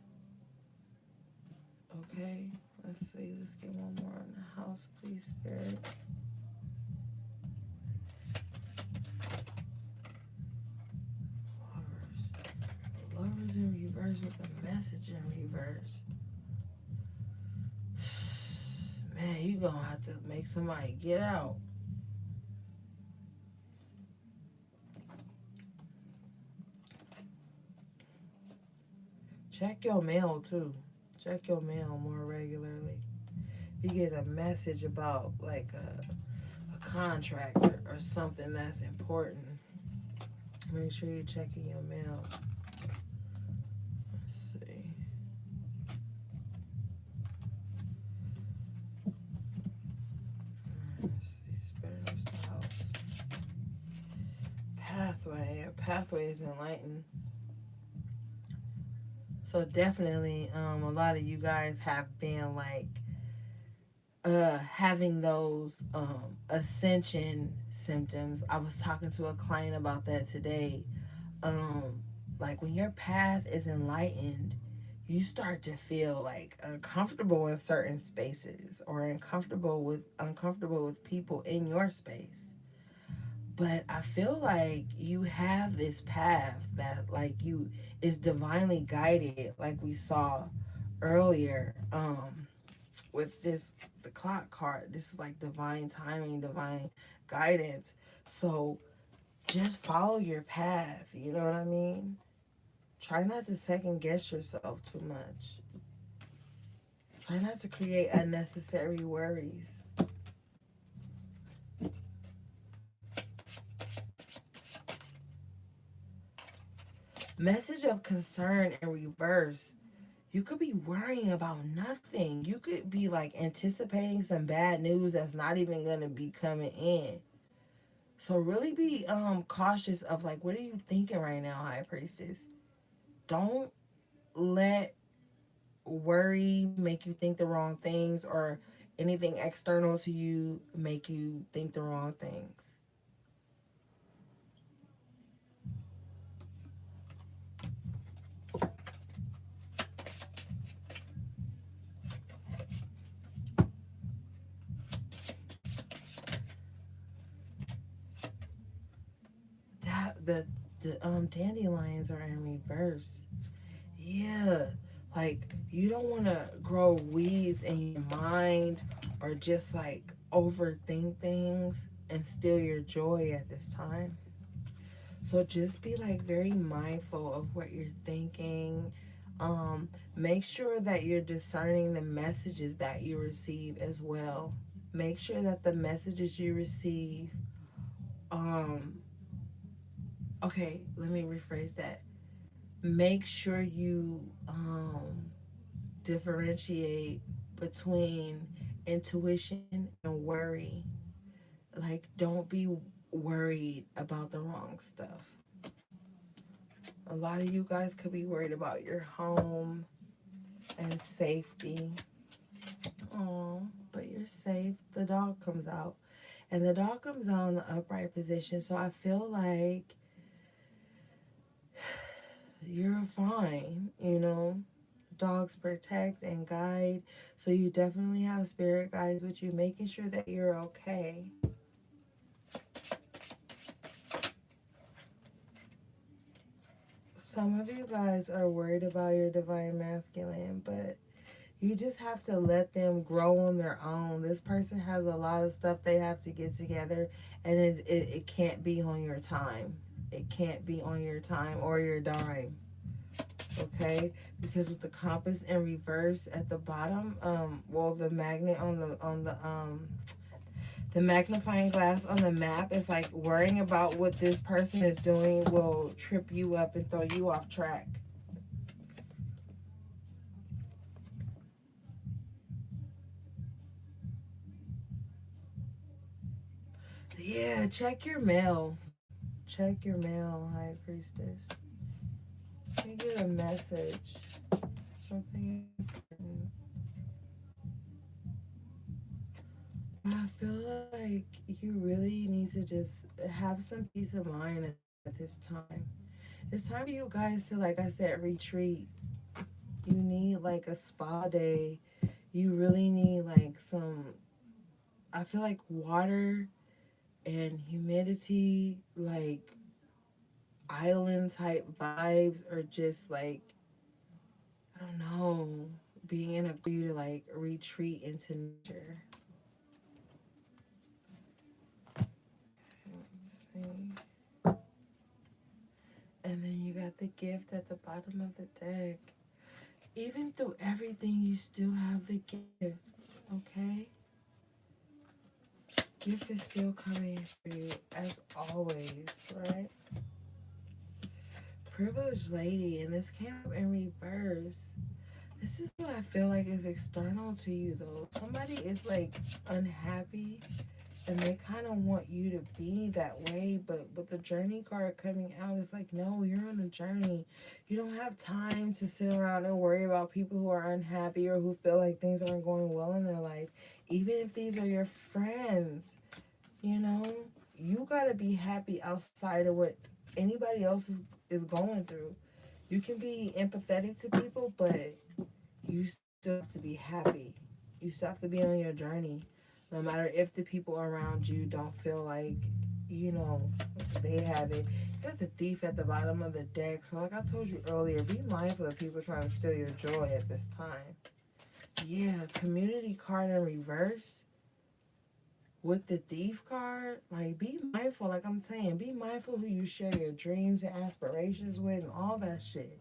Speaker 1: Okay, let's see. Let's get one more on the house, please, Spirit. Lovers in reverse with the message in reverse. Man, you gonna have to make somebody get out. Check your mail too. Check your mail more regularly. You get a message about like a contract or something that's important. Make sure you're checking your mail. Let's see. Let's see. Spirit's the house. Pathway. A pathway is enlightened. So definitely, a lot of you guys have been like having those ascension symptoms. I was talking to a client about that today. Like when your path is enlightened, you start to feel like uncomfortable in certain spaces or uncomfortable with people in your space. But I feel like you have this path that like you is divinely guided, like we saw earlier with the clock card. This is like divine timing, divine guidance. So just follow your path, you know what I mean? Try not to second guess yourself too much. Try not to create unnecessary worries. Message of concern in reverse. You could be worrying about nothing. You could be like anticipating some bad news that's not even going to be coming in. So really be cautious of like, what are you thinking right now, High Priestess? Don't let worry make you think the wrong things, or anything external to you make you think the wrong things. That the dandelions are in reverse. Yeah, like you don't want to grow weeds in your mind or just like overthink things and steal your joy at this time. So just be like very mindful of what you're thinking. Make sure that you're discerning the messages that you receive as well. Make sure that the messages you receive, um, okay, let me rephrase that. Make sure you differentiate between intuition and worry. Like, don't be worried about the wrong stuff. A lot of you guys could be worried about your home and safety. Oh, but you're safe. The dog comes out. And the dog comes out in the upright position. So I feel like you're fine, you know. Dogs protect and guide. So you definitely have spirit guides with you, making sure that you're okay. Some of you guys are worried about your divine masculine, but you just have to let them grow on their own. This person has a lot of stuff they have to get together, and it can't be on your time. It can't be on your time or your dime. Okay, because with the compass in reverse at the bottom, well, the magnet on the magnifying glass on the map is like worrying about what this person is doing will trip you up and throw you off track. Yeah, check your mail. Check your mail, High Priestess. You get a message. Something important. I feel like you really need to just have some peace of mind at this time. It's time for you guys to, like I said, retreat. You need like a spa day. You really need like some, I feel like water and humidity, like island type vibes, or just like, I don't know, being in a you to like retreat into nature. Let's see. And then you got the gift at the bottom of the deck. Even through everything, you still have the gift, okay? Gift is still coming for you, as always, right? Privileged lady, and this came up in reverse. This is what I feel like is external to you, though. Somebody is like unhappy and they kind of want you to be that way, but with the journey card coming out, it's like, no, you're on a journey. You don't have time to sit around and worry about people who are unhappy or who feel like things aren't going well in their life, even if these are your friends. You know, you got to be happy outside of what anybody else is going through. You can be empathetic to people, but you still have to be happy. You still have to be on your journey, no matter if the people around you don't feel like, you know, they have it. You got the thief at the bottom of the deck. So, like I told you earlier, be mindful of people trying to steal your joy at this time. Yeah, community card in reverse with the thief card. Like, be mindful, like I'm saying, be mindful who you share your dreams and aspirations with and all that shit.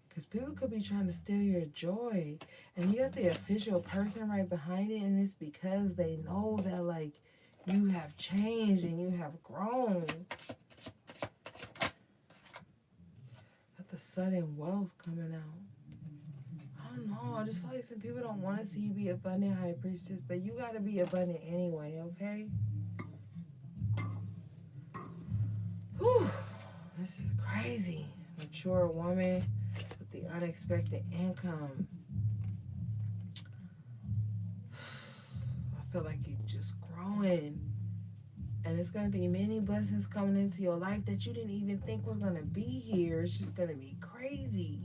Speaker 1: Because people could be trying to steal your joy. And you have the official person right behind it. And it's because they know that, like, you have changed and you have grown. Got the sudden wealth coming out. I don't know. I just feel like some people don't want to see you be abundant, High Priestess. But you got to be abundant anyway, okay? Whew. This is crazy. Mature woman with the unexpected income. I feel like you're just growing. And it's going to be many blessings coming into your life that you didn't even think was going to be here. It's just going to be crazy.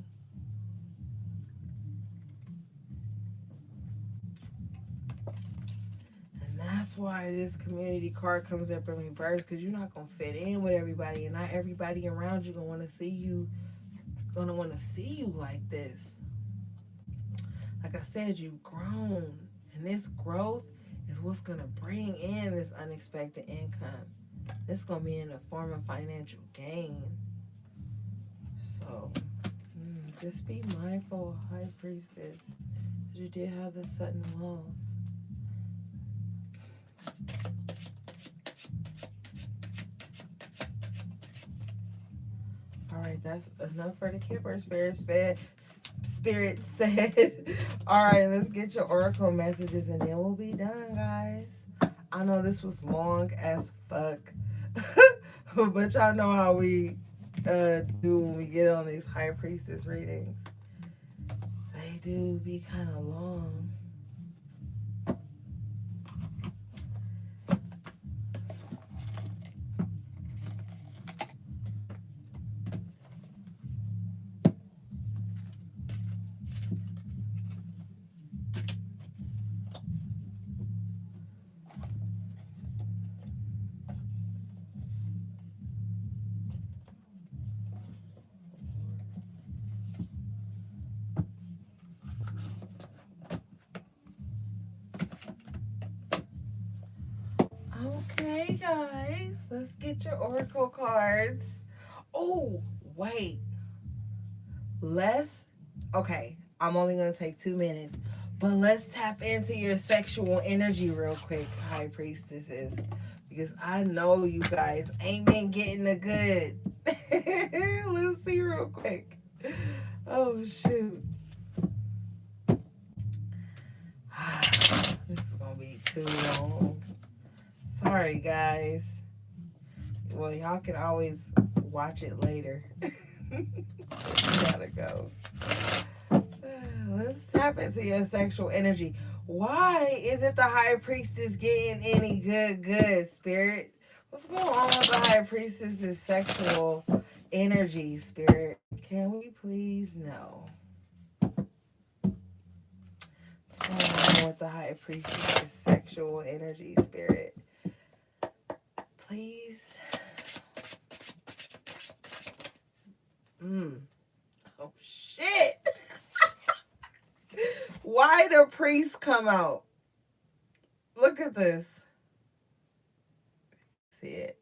Speaker 1: And that's why this community card comes up in reverse, because you're not going to fit in with everybody. And not everybody around you going to want to see you, like this. Like I said, you've grown. And this growth is what's going to bring in this unexpected income. It's going to be in the form of financial gain. So, just be mindful, High Priestess. You did have the sudden wealth. All right, that's enough for the Kipper Spirit said. All right, let's get your oracle messages and then we'll be done, guys. I know this was long as fuck, but y'all know how we do when we get on these High Priestess readings. They do be kind of long. Okay, guys, let's get your oracle cards. Oh, wait. Okay, I'm only going to take 2 minutes, but let's tap into your sexual energy real quick, High Priestesses, because I know you guys ain't been getting the good. Let's see real quick. Oh, shoot. This is going to be too long. Sorry, guys. Well, y'all can always watch it later. Gotta go. Let's tap into your sexual energy. Why isn't the high priestess getting any good spirit? What's going on with the high priestess's sexual energy, spirit? Can we please know what's going on with the high priestess's sexual energy, spirit? Please. Oh shit. Why the priest come out? Look at this. See it.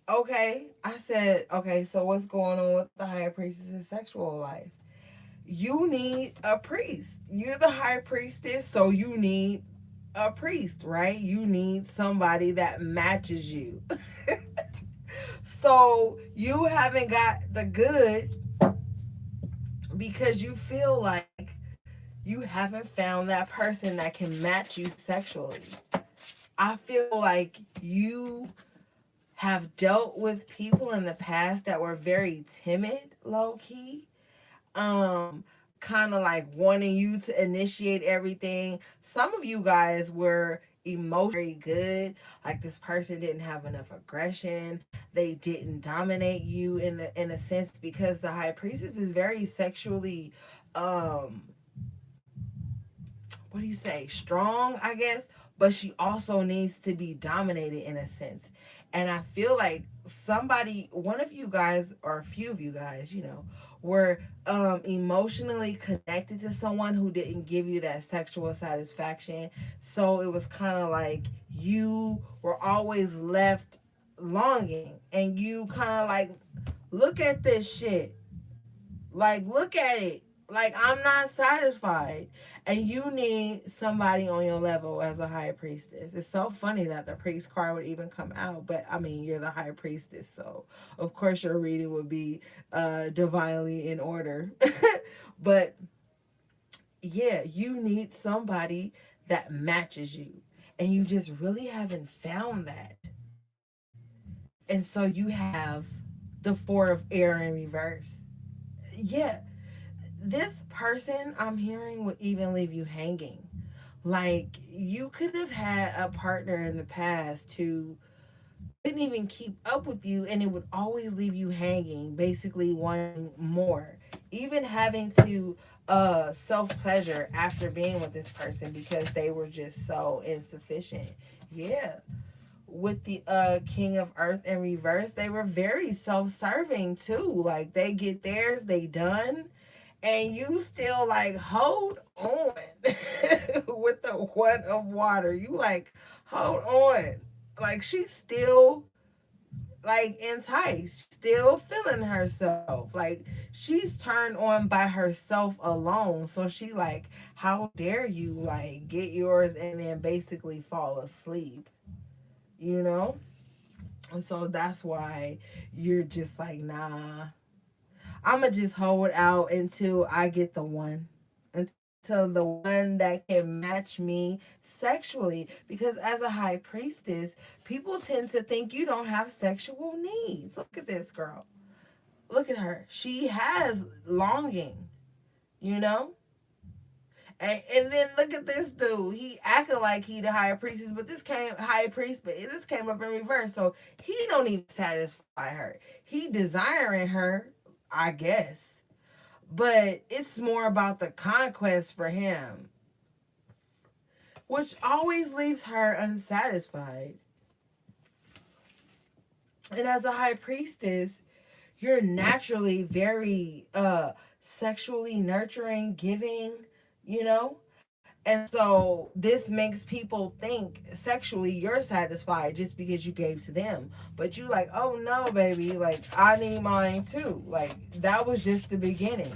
Speaker 1: Okay, I said, okay, so what's going on with the high priestess's sexual life? You need a priest. You're the high priestess, so you need a priest, right? You need somebody that matches you. So you haven't got the good because you feel like you haven't found that person that can match you sexually. I feel like you have dealt with people in the past that were very timid, low key. Um, Kind of like wanting you to initiate everything. Some of you guys were emotionally good. Like this person didn't have enough aggression. They didn't dominate you in a sense because the high priestess is very sexually um what do you say, strong, I guess, but she also needs to be dominated in a sense. And I feel like somebody, one of you guys, or a few of you guys, were emotionally connected to someone who didn't give you that sexual satisfaction. So it was kind of like you were always left longing, and you kind of like, look at this shit, like, look at it. Like, I'm not satisfied. And you need somebody on your level as a high priestess. It's so funny that the priest card would even come out. But, I mean, you're the high priestess. So, of course, your reading would be divinely in order. But, yeah, you need somebody that matches you. And you just really haven't found that. And so you have the Four of Air in reverse. Yeah, this person I'm hearing would even leave you hanging. Like you could have had a partner in the past who didn't even keep up with you and it would always leave you hanging, basically wanting more. Even having to self pleasure after being with this person because they were just so insufficient. Yeah. With the King of Earth in reverse, they were very self-serving too. Like they get theirs, they done, and you still like hold on with the one of water. You like hold on, like she's still like enticed, still feeling herself. Like she's turned on by herself alone. So she like, how dare you like get yours and then basically fall asleep, you know? And so that's why you're just like, nah, I'ma just hold out until I get the one. Until the one that can match me sexually. Because as a high priestess, people tend to think you don't have sexual needs. Look at this girl. Look at her. She has longing, you know? And then look at this dude. He acting like he the high priestess, but this came up in reverse. So he don't even satisfy her. He desiring her, I guess. But it's more about the conquest for him, which always leaves her unsatisfied. And as a high priestess, you're naturally very sexually nurturing, giving, you know? And so this makes people think sexually you're satisfied just because you gave to them. But you like, oh no, baby, like I need mine too. Like that was just the beginning.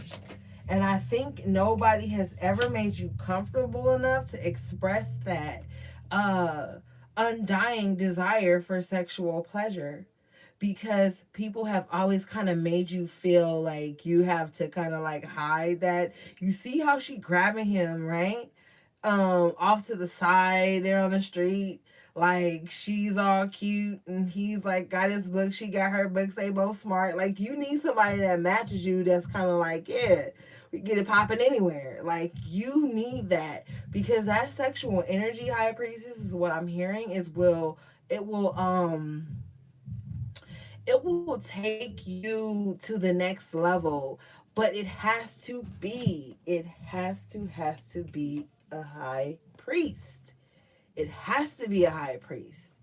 Speaker 1: And I think nobody has ever made you comfortable enough to express that uh undying desire for sexual pleasure, because people have always kind of made you feel like you have to kind of like hide that. You see how she grabbing him, right? Off to the side there on the street, Like she's all cute and he's like got his book, she got her books, they both smart. Like you need somebody that matches you that's kind of like, yeah, we get it popping anywhere. Like you need that because that sexual energy, high priestess, is what I'm hearing is it will it will take you to the next level, but it has to be a high priest. It has to be a high priest.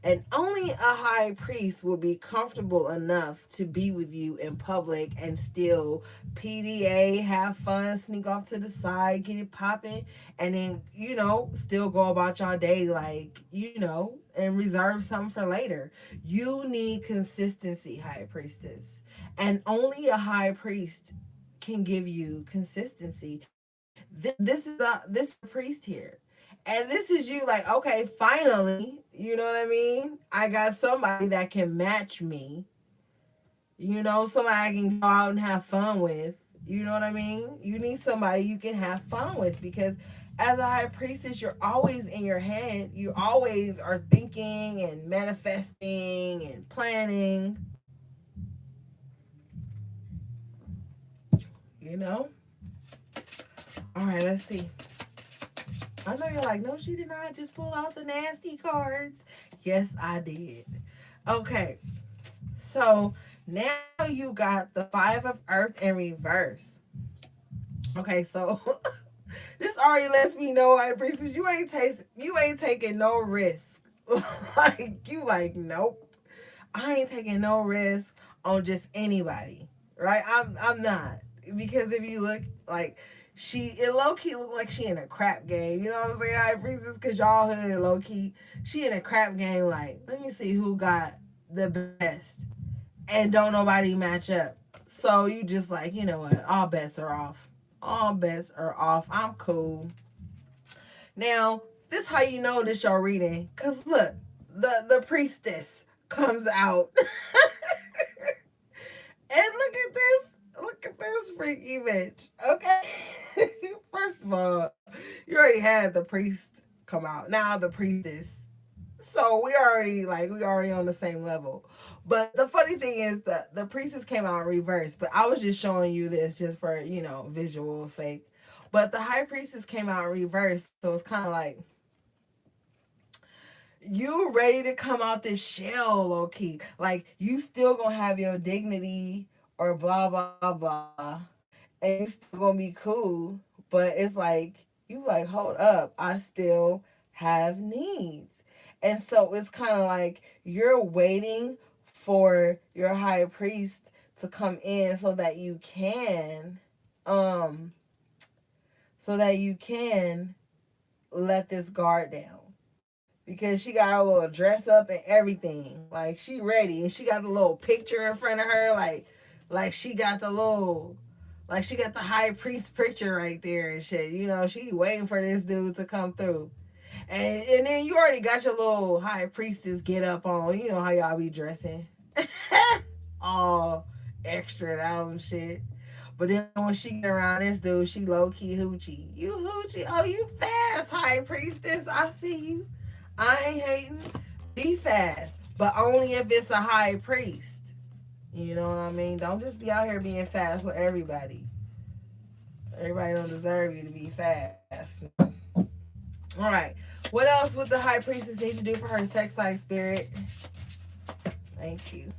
Speaker 1: And only a high priest will be comfortable enough to be with you in public and still PDA, have fun, sneak off to the side, get it popping, and then, still go about y'all day like, and reserve something for later. You need consistency, high priestess. And only a high priest can give you consistency. This is a priest here. And this is you like, okay, finally, you know what I mean? I got somebody that can match me. Somebody I can go out and have fun with. You know what I mean? You need somebody you can have fun with because as a high priestess, you're always in your head. You always are thinking and manifesting and planning. You know? All right, let's see. I know you're like, no, she did not just pull out the nasty cards. Yes, I did. Okay, so now you got the Five of Earth in reverse. Okay, so this already lets me know, High Priestess, you ain't taking no risk. like, nope. I ain't taking no risk on just anybody. Right? I'm not. Because if you look like it low key look like she in a crap game. You know what I'm saying? High Priestess, cause y'all hood low key. She in a crap game like, let me see who got the best. And don't nobody match up. So you just like, you know what? All bets are off. All bets are off. I'm cool. Now, this how you know this your reading. Cause look, the priestess comes out. And look at this freaky bitch. Okay. First of all, you already had the priest come out. Now the priestess. So we already on the same level. But the funny thing is that the priestess came out in reverse. But I was just showing you this just for, visual sake. But the high priestess came out in reverse. So it's kind of like you ready to come out this shell, low key. Like you still gonna have your dignity or blah blah blah, and you still gonna be cool. But it's like you like, hold up, I still have needs, and so it's kind of like you're waiting for your high priest to come in um, so that you can let this guard down because she got her little dress up and everything. Like she ready and she got the little picture in front of her like she got the little like she got the high priest picture right there and shit. She waiting for this dude to come through. And then you already got your little high priestess get up on. You know how y'all be dressing. All extra out and shit. But then when she get around this dude, she low key hoochie. You hoochie? Oh, you fast, high priestess. I see you. I ain't hating. Be fast, but only if it's a high priest. You know what I mean? Don't just be out here being fast with everybody. Everybody don't deserve you to be fast. All right. What else would the high priestess need to do for her sex-like spirit? Thank you.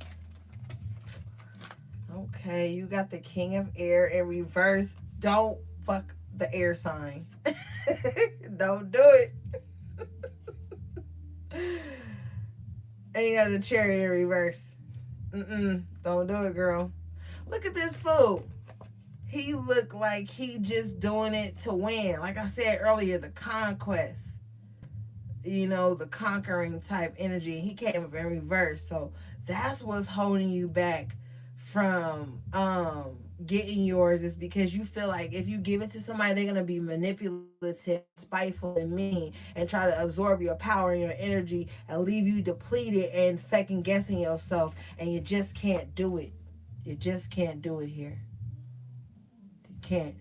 Speaker 1: Okay, you got the King of Air in reverse. Don't fuck the air sign. Don't do it. And you got the Chariot in reverse. Don't do it, girl. Look at this fool. He looked like he just doing it to win. Like I said earlier, the conquest. The conquering type energy. He came up in reverse. So that's what's holding you back from getting yours, is because you feel like if you give it to somebody, they're gonna be manipulative, spiteful, and mean, and try to absorb your power and your energy and leave you depleted and second guessing yourself, and you just can't do it. You just can't do it here. You can't.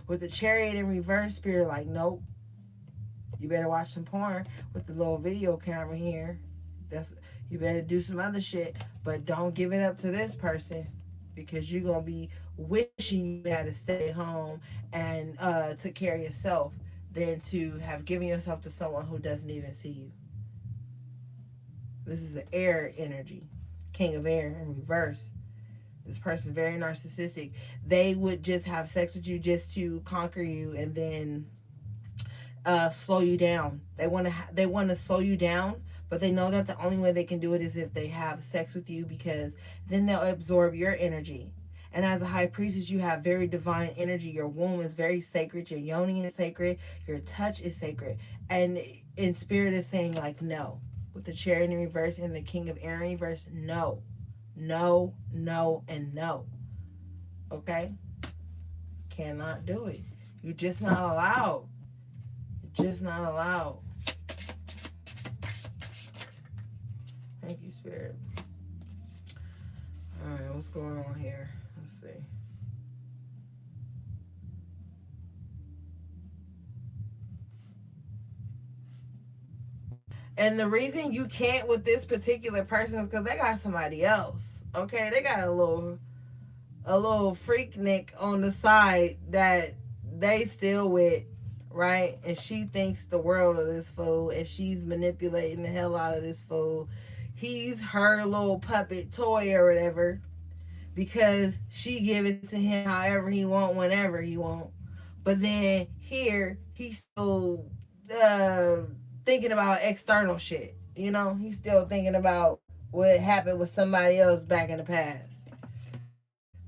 Speaker 1: With the Chariot in reverse, spirit, like, nope. You better watch some porn with the little video camera here. That's You better do some other shit, but don't give it up to this person, because you're gonna be wishing you had to stay home and took care of yourself than to have given yourself to someone who doesn't even see you. This is the air energy, king of air in reverse. This person very narcissistic. They would just have sex with you just to conquer you and then slow you down. They want to slow you down, but they know that the only way they can do it is if they have sex with you, because then they'll absorb your energy. And as a high priestess, you have very divine energy. Your womb is very sacred. Your yoni is sacred. Your touch is sacred. And in spirit is saying like no. With the chariot in reverse and the king of air in reverse, no. No, no, and no. Okay? Cannot do it. You're just not allowed. You're just not allowed. Thank you, Spirit. Alright, what's going on here? Let's see. And the reason you can't with this particular person is because they got somebody else. Okay? They got a little freaknik on the side that they still with, right? And she thinks the world of this fool, and she's manipulating the hell out of this fool. He's her little puppet toy or whatever, because she give it to him however he want, whenever he want. But then here he's still thinking about external shit. You know, he's still thinking about what happened with somebody else back in the past.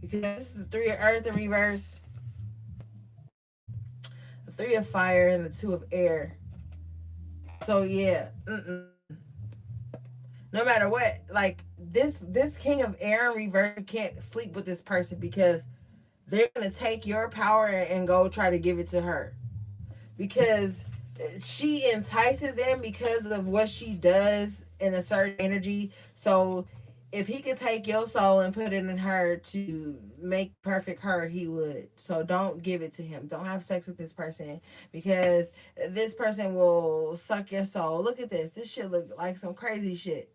Speaker 1: Because this is the three of earth in reverse, the three of fire, and the two of air. So yeah, no matter what, like this king of air in reverse can't sleep with this person, because they're gonna take your power and go try to give it to her, because she entices them because of what she does in a certain energy. So if he could take your soul and put it in her to make perfect her, he would. So don't give it to him. Don't have sex with this person, because this person will suck your soul. Look at this. This shit look like some crazy shit.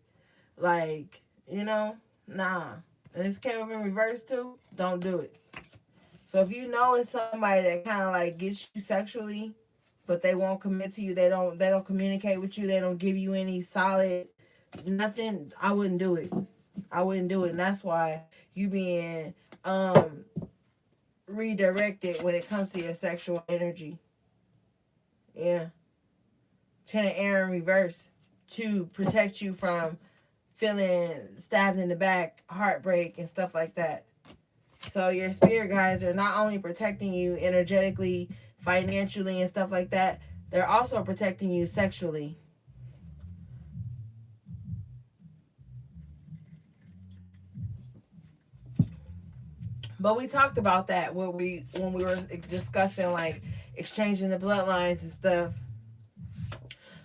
Speaker 1: Like, nah. And this came up in reverse too. Don't do it. So if you know it's somebody that kind of like gets you sexually, but they won't commit to you, they don't communicate with you, they don't give you any solid nothing, I wouldn't do it. I wouldn't do it. And that's why you being redirected when it comes to your sexual energy. Yeah. Ten of air in reverse to protect you from feeling stabbed in the back, heartbreak, and stuff like that. So your spirit guides are not only protecting you energetically, financially, and stuff like that, they're also protecting you sexually. But we talked about that when we were discussing like exchanging the bloodlines and stuff.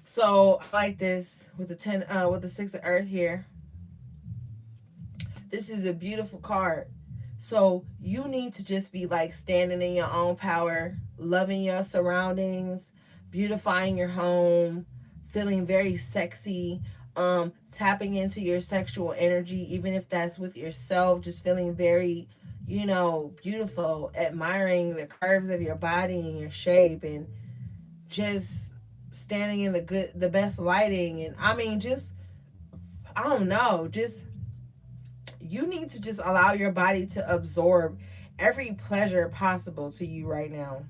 Speaker 1: So I like this with the 6 of earth here. This is a beautiful card. So you need to just be like standing in your own power, loving your surroundings, beautifying your home, feeling very sexy, tapping into your sexual energy, even if that's with yourself, just feeling very, beautiful, admiring the curves of your body and your shape, and just standing in the best lighting. And I mean, just, I don't know, just, you need to just allow your body to absorb every pleasure possible to you right now.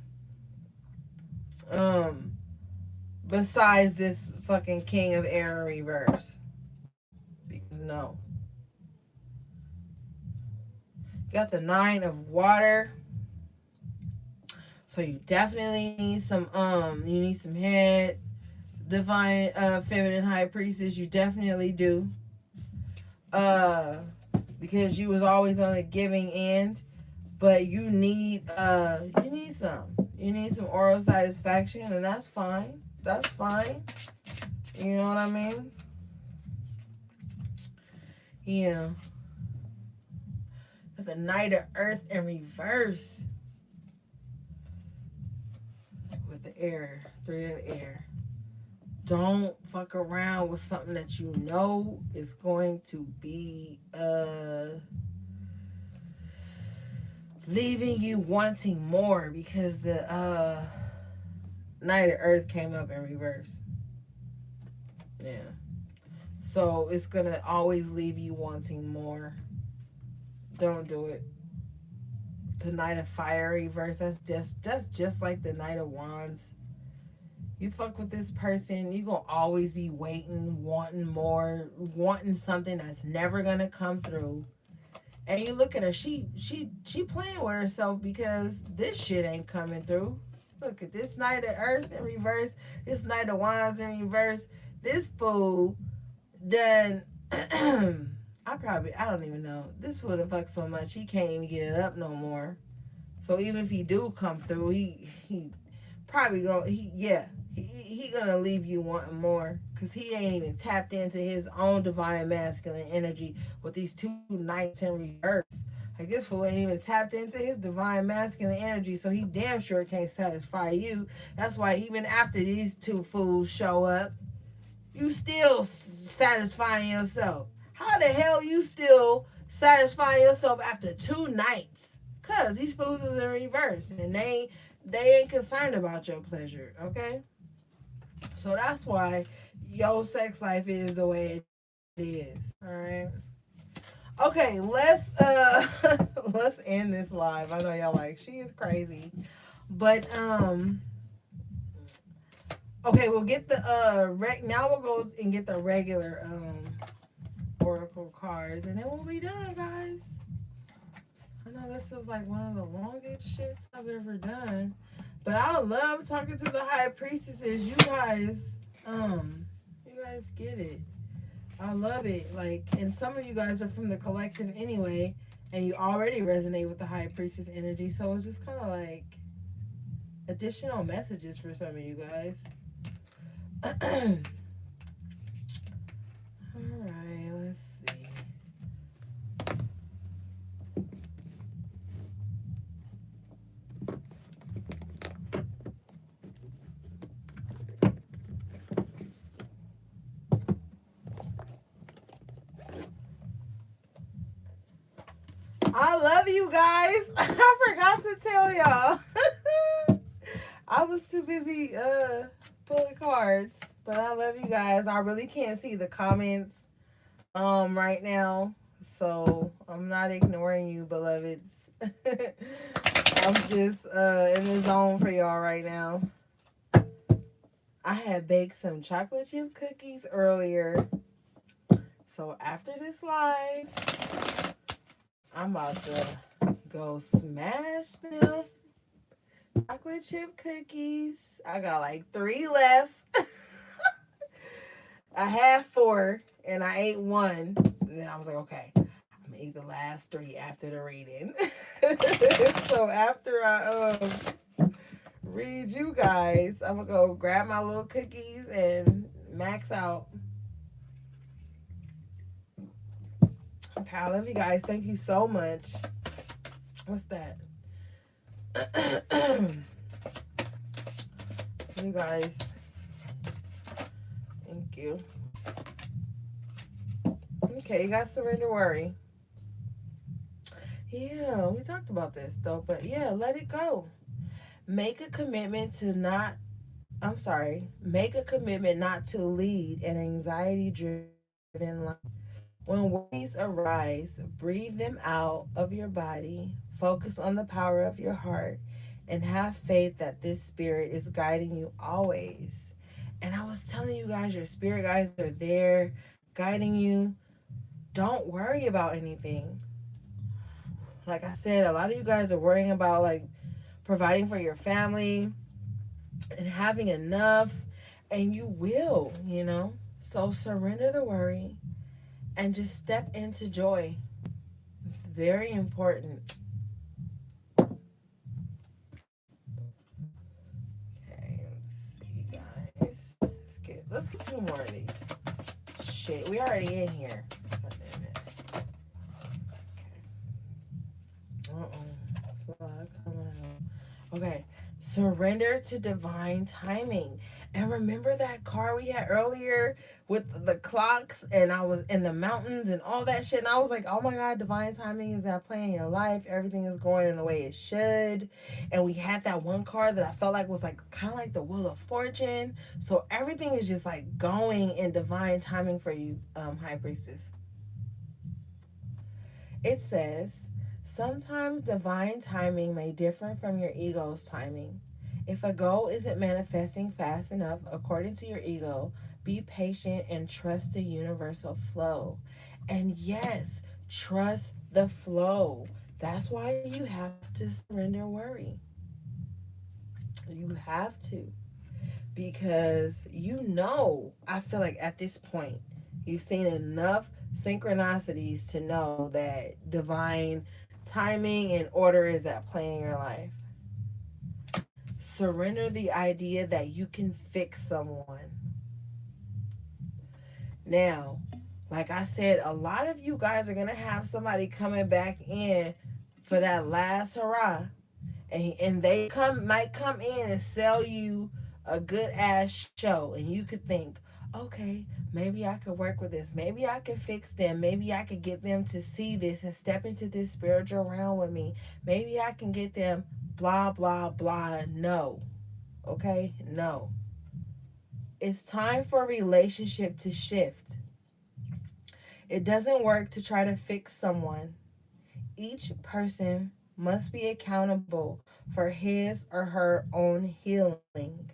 Speaker 1: Besides this fucking king of air in reverse. Because no. Got the 9 of water. So you definitely need some head. Divine feminine high priestess, you definitely do. Because you was always on the giving end, but you need some oral satisfaction, and that's fine. That's fine. You know what I mean? Yeah. The Knight of Earth in reverse with the air, 3 of air. Don't fuck around with something that you know is going to be leaving you wanting more, because the Knight of Earth came up in reverse. Yeah. So it's gonna always leave you wanting more. Don't do it. The Knight of Fire reverse, that's just like the Knight of Wands. You fuck with this person, you gonna always be waiting, wanting more, wanting something that's never gonna come through. And you look at her, she playing with herself because this shit ain't coming through. Look at this Knight of Earth in reverse, this Knight of Wands in reverse. This fool done I don't even know. This fool done fucked so much he can't even get it up no more. So even if he do come through, he probably gonna he gonna leave you wanting more, because he ain't even tapped into his own divine masculine energy with these two knights in reverse. Like, this fool ain't even tapped into his divine masculine energy, so he damn sure can't satisfy you. That's why even after these two fools show up, you still satisfying yourself. How the hell you still satisfying yourself after two nights? Cause these fools is in reverse, and they ain't concerned about your pleasure. Okay, so that's why your sex life is the way it is. All right. Okay, let's let's end this live. I know y'all like, she is crazy, but okay, we'll get the now we'll go and get the regular oracle cards, and then we'll be done, guys. I know this is like one of the longest shits I've ever done, but I love talking to the high priestesses. You guys get it. I love it. Like, and some of you guys are from the collective anyway, and you already resonate with the high priestess energy, so it's just kind of like additional messages for some of you guys. All right, let's see. I love you guys. I forgot to tell y'all. I was too busy pulling cards, but I love you guys. I really can't see the comments right now, so I'm not ignoring you, beloveds. I'm just in the zone for y'all right now. I had baked some chocolate chip cookies earlier, so after this live, I'm about to go smash them chocolate chip cookies. I got like 3 left. I had 4 and I ate 1. And then I was like, okay, I'm gonna eat the last 3 after the reading. So after I read you guys, I'm gonna go grab my little cookies and max out. Okay, I love you guys. Thank you so much. What's that? You guys. Thank you. Okay, you got surrender worry. Yeah, we talked about this though, but yeah, let it go. Make a commitment to not, make a commitment not to lead an anxiety driven life. When worries arise, breathe them out of your body, focus on the power of your heart, and have faith that this spirit is guiding you always. And I was telling you guys, your spirit guides are there guiding you. Don't worry about anything. Like I said, a lot of you guys are worrying about like providing for your family and having enough, and you will, you know. So surrender the worry and just step into joy. It's very important. Okay, let's see, guys. Let's get 2 more of these. Shit, we already in here. God damn it. Okay. Okay, Surrender to divine timing. And remember that car we had earlier with the clocks, and I was in the mountains and all that shit. And I was like, oh my God, divine timing is at play in your life. Everything is going in the way it should. And we had that one car that I felt like was like kind of like the Wheel of Fortune. So everything is just like going in divine timing for you, High Priestess. It says, sometimes divine timing may differ from your ego's timing. If a goal isn't manifesting fast enough according to your ego, be patient and trust the universal flow. And yes, trust the flow. That's why you have to surrender worry. You have to. Because I feel like at this point, you've seen enough synchronicities to know that divine timing and order is at play in your life. Surrender the idea that you can fix someone. Now, like I said, a lot of you guys are going to have somebody coming back in for that last hurrah, and they might come in and sell you a good ass show, and you could think, okay, maybe I could work with this, maybe I could fix them, maybe I could get them to see this and step into this spiritual realm with me, maybe I can get them blah blah blah. No. Okay, no. It's time for a relationship to shift. It doesn't work to try to fix someone. Each person must be accountable for his or her own healing.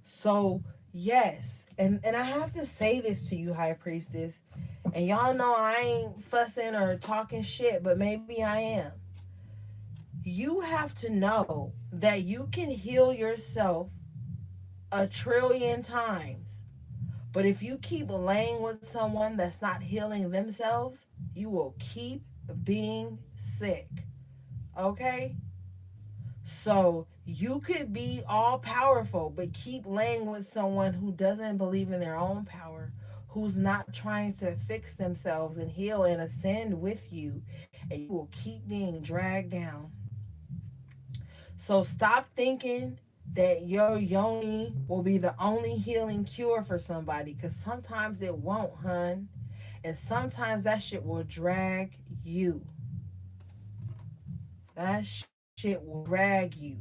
Speaker 1: So, yes, and I have to say this to you, High Priestess, and y'all know I ain't fussing or talking shit, but maybe I am. You have to know that you can heal yourself a trillion times. But if you keep laying with someone that's not healing themselves, you will keep being sick. Okay? So you could be all powerful, but keep laying with someone who doesn't believe in their own power, who's not trying to fix themselves and heal and ascend with you, and you will keep being dragged down. So stop thinking that your yoni will be the only healing cure for somebody, because sometimes it won't, hun. And sometimes that shit will drag you. That shit will drag you.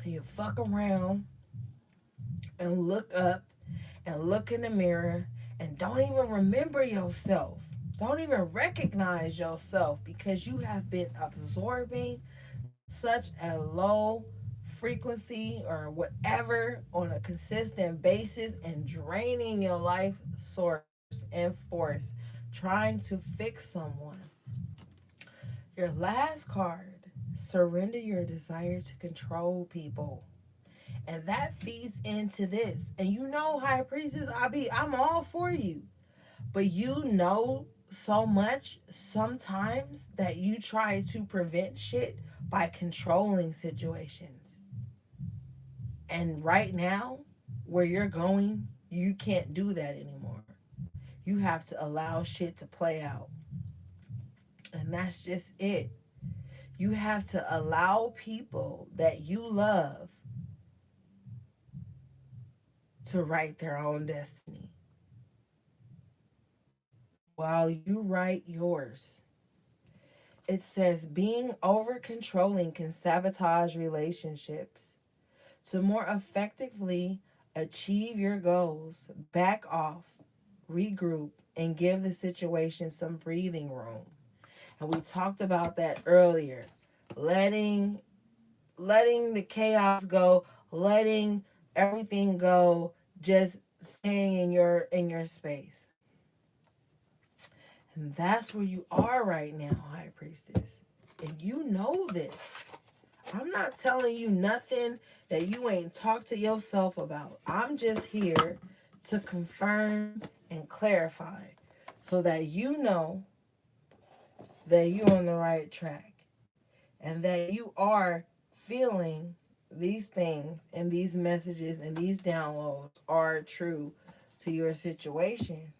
Speaker 1: You fuck around and look up and look in the mirror and don't even remember yourself. Don't even recognize yourself because you have been absorbing such a low frequency or whatever on a consistent basis and draining your life source and force trying to fix someone. Your last card, surrender your desire to control people. And that feeds into this. And you know, High Priestess, I'm all for you. But you know so much sometimes that you try to prevent shit by controlling situations. And right now, where you're going, you can't do that anymore. You have to allow shit to play out. And that's just it. You have to allow people that you love to write their own destiny while you write yours. It says being over controlling can sabotage relationships. To more effectively achieve your goals, back off, regroup, and give the situation some breathing room. And we talked about that earlier. Letting the chaos go, letting everything go, just staying in your space. And that's where you are right now, High Priestess. And you know this. I'm not telling you nothing that you ain't talked to yourself about. I'm just here to confirm and clarify so that you know that you're on the right track and that you are feeling these things and these messages and these downloads are true to your situation.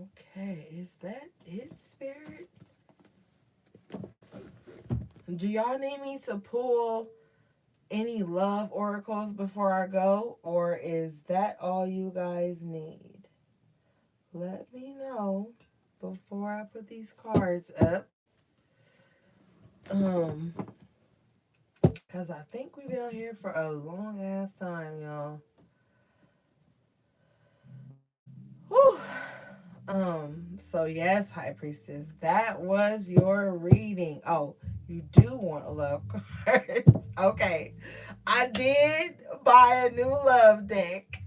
Speaker 1: Okay. Okay, is that it, Spirit? Do y'all need me to pull any love oracles before I go, or is that all you guys need? Let me know before I put these cards up. Um, because I think we've been on here for a long ass time, y'all. Whew. So yes, High Priestess, that was your reading. Oh, you do want a love card. Okay. I did buy a new love deck.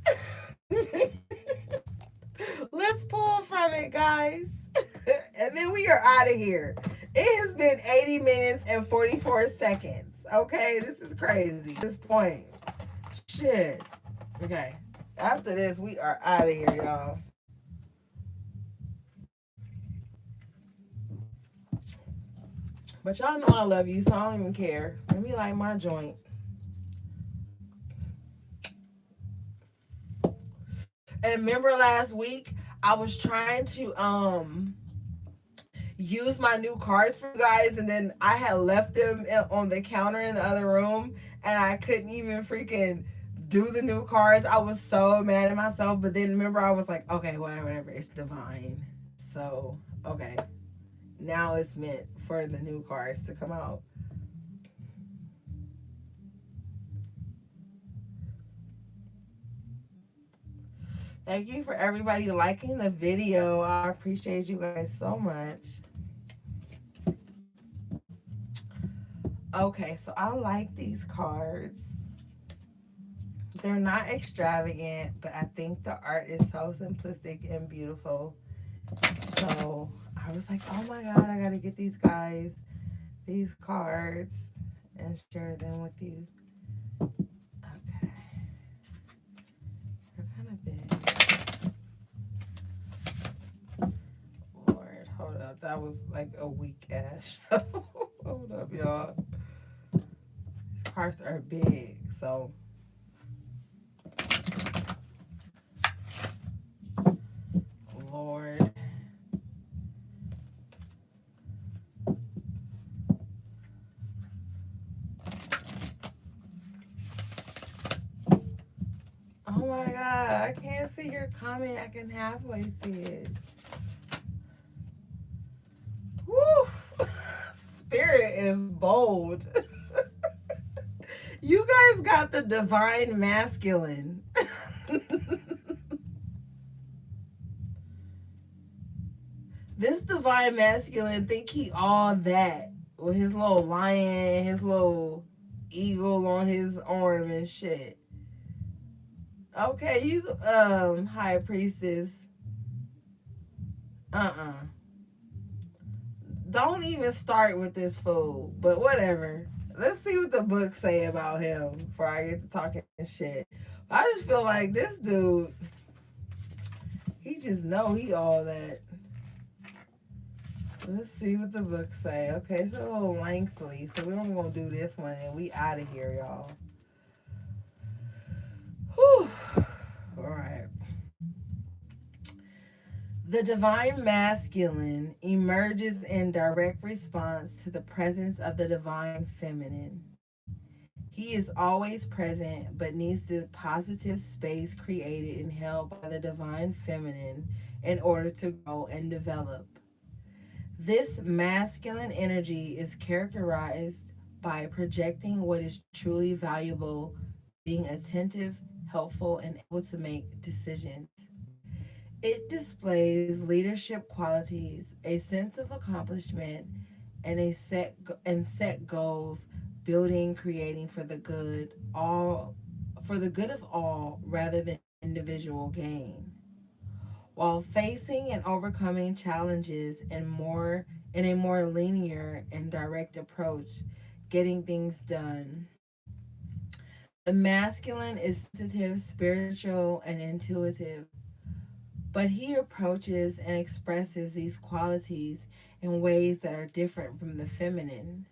Speaker 1: Let's pull from it, guys. And then we are out of here. It has been 80 minutes and 44 seconds. Okay, this is crazy. At this point. Shit. Okay. After this, we are out of here, y'all. But y'all know I love you, so I don't even care. Let me light my joint. And remember last week, I was trying to use my new cards for you guys, and then I had left them on the counter in the other room, and I couldn't even freaking do the new cards. I was so mad at myself. But then remember, I was like, okay, whatever, it's divine. So okay, now it's meant for the new cards to come out. Thank you for everybody liking the video. I appreciate you guys so much. Okay, so I like these cards. They're not extravagant, but I think the art is so simplistic and beautiful. So I was like, oh my God, I gotta get these guys these cards and share them with you. Okay, they're kind of big. Lord, hold up. That was like a weak ass show. Hold up, y'all. These cards are big, so Lord. Oh my God, I can't see your comment. I can halfway see it. Woo! Spirit is bold. You guys got the divine masculine. This divine masculine think he all that with his little lion, his little eagle on his arm and shit. Okay, you high priestess. Uh-uh. Don't even start with this fool. But whatever. Let's see what the books say about him before I get to talking shit. I just feel like this dude, he just know he all that. Let's see what the books say. Okay, it's a little lengthy, so we're only gonna do this one and we out of here, y'all. Whew. All right. The divine masculine emerges in direct response to the presence of the divine feminine. He is always present but needs the positive space created and held by the divine feminine in order to grow and develop. This masculine energy is characterized by projecting what is truly valuable, being attentive, helpful, and able to make decisions. It displays leadership qualities, a sense of accomplishment, and set goals, building, creating for the good of all rather than individual gain. While facing and overcoming challenges in a more linear and direct approach, getting things done. The masculine is sensitive, spiritual, and intuitive, but he approaches and expresses these qualities in ways that are different from the feminine.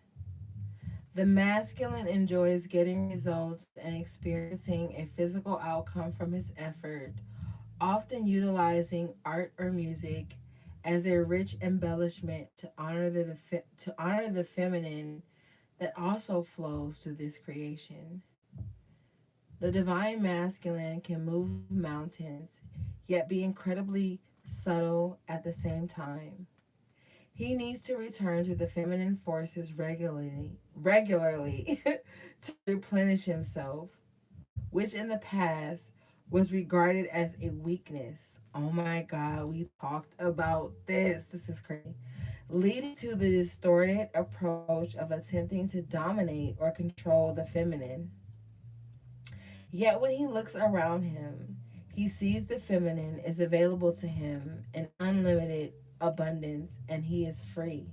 Speaker 1: The masculine enjoys getting results and experiencing a physical outcome from his effort, often utilizing art or music as a rich embellishment to honor the feminine that also flows through this creation. The divine masculine can move mountains, yet be incredibly subtle at the same time. He needs to return to the feminine forces regularly to replenish himself, which in the past was regarded as a weakness. Oh my God, we talked about this. This is crazy. Leading to the distorted approach of attempting to dominate or control the feminine. Yet when he looks around him, he sees the feminine is available to him in unlimited abundance and he is free.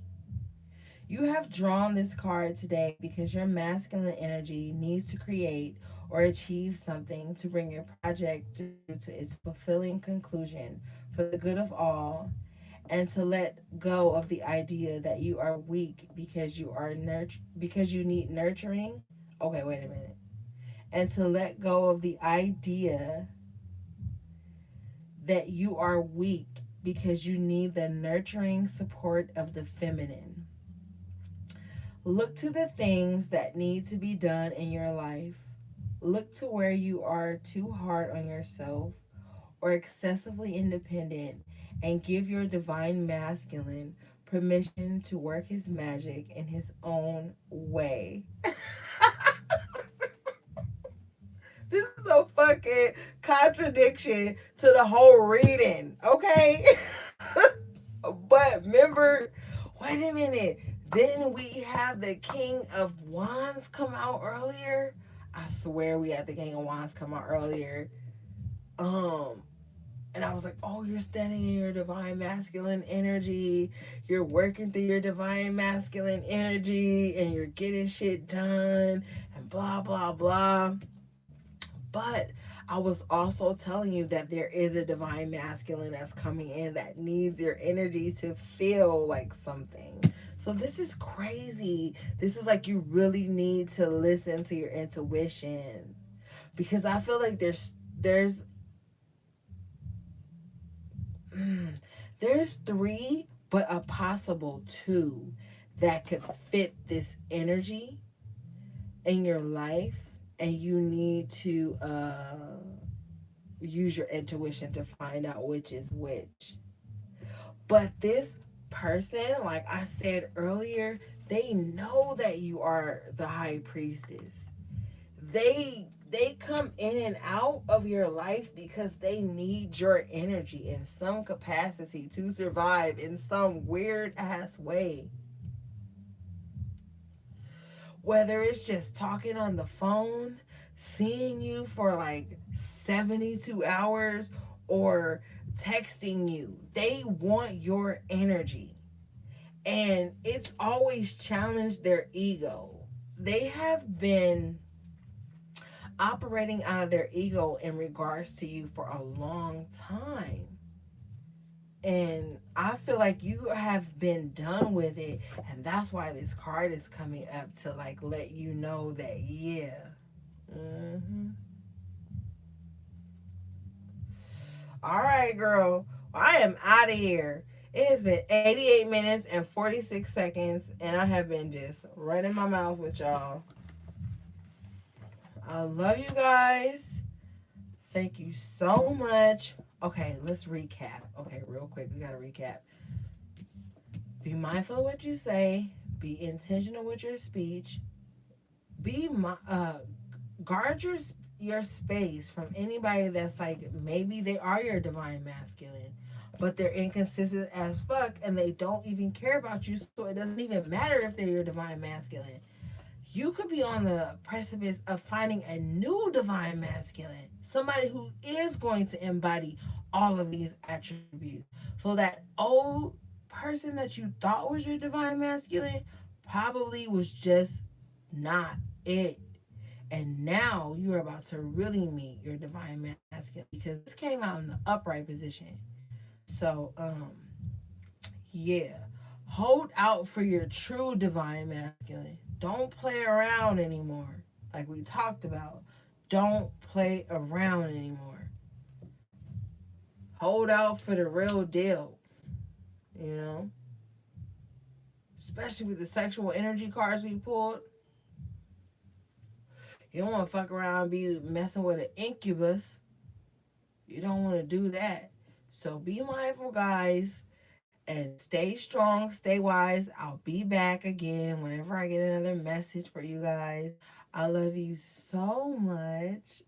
Speaker 1: You have drawn this card today because your masculine energy needs to create or achieve something to bring your project through to its fulfilling conclusion for the good of all, and to let go of the idea that you are weak because you need nurturing. Okay, wait a minute. And to let go of the idea that you are weak because you need the nurturing support of the feminine. Look to the things that need to be done in your life. Look to where you are too hard on yourself or excessively independent and give your divine masculine permission to work his magic in his own way. This is a fucking contradiction to the whole reading, okay? But remember, wait a minute. Didn't we have the King of Wands come out earlier? I swear we had the King of Wands come out earlier. Um, and I was like, oh, you're standing in your divine masculine energy. You're working through your divine masculine energy and you're getting shit done and blah, blah, blah. But I was also telling you that there is a divine masculine that's coming in that needs your energy to feel like something. So this is crazy. This is like you really need to listen to your intuition because I feel like there's three, but a possible two that could fit this energy in your life, and you need to use your intuition to find out which is which. But this person, like I said earlier, they know that you are the high priestess. They come in and out of your life because they need your energy in some capacity to survive in some weird ass way. Whether it's just talking on the phone, seeing you for like 72 hours, or texting you. They want your energy. And it's always challenged their ego. They have been operating out of their ego in regards to you for a long time. And I feel like you have been done with it. And that's why this card is coming up to like let you know that, yeah. Mm-hmm. All right, girl. Well, I am out of here. It has been 88 minutes and 46 seconds, and I have been just running my mouth with y'all. I love you guys. Thank you so much. Okay, let's recap. Okay, real quick, we gotta recap. Be mindful of what you say. Be intentional with your speech. Be guard your space from anybody that's like maybe they are your divine masculine, but they're inconsistent as fuck and they don't even care about you. So it doesn't even matter if they're your divine masculine. You could be on the precipice of finding a new divine masculine, somebody who is going to embody all of these attributes. So that old person that you thought was your divine masculine probably was just not it. And now you're about to really meet your divine masculine because this came out in the upright position. So, yeah. Hold out for your true divine masculine. Don't play around anymore. Like we talked about. Don't play around anymore. Hold out for the real deal. you know, especially with the sexual energy cards we pulled. You don't want to fuck around and be messing with an incubus. You don't want to do that. So be mindful, guys, and stay strong, stay wise. I'll be back again whenever I get another message for you guys. I love you so much.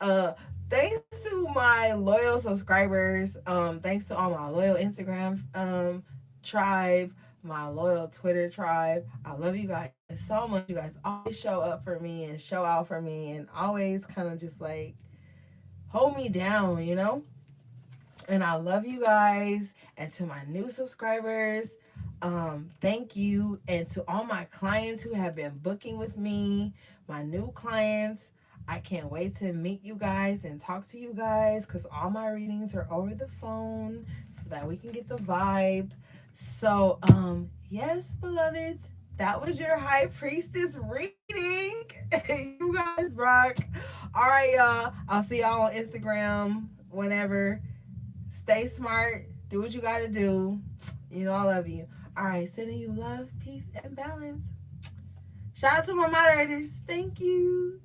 Speaker 1: uh Thanks to my loyal subscribers. Thanks to all my loyal Instagram tribe, my loyal Twitter tribe. I love you guys so much. You guys always show up for me and show out for me and always kind of just like hold me down, you know? And I love you guys. And to my new subscribers, thank you. And to all my clients who have been booking with me, my new clients, I can't wait to meet you guys and talk to you guys because all my readings are over the phone so that we can get the vibe. So, yes, beloveds, that was your High Priestess reading. You guys rock. All right, y'all. I'll see y'all on Instagram whenever. Stay smart. Do what you got to do. You know I love you. All right, sending you love, peace, and balance. Shout out to my moderators. Thank you.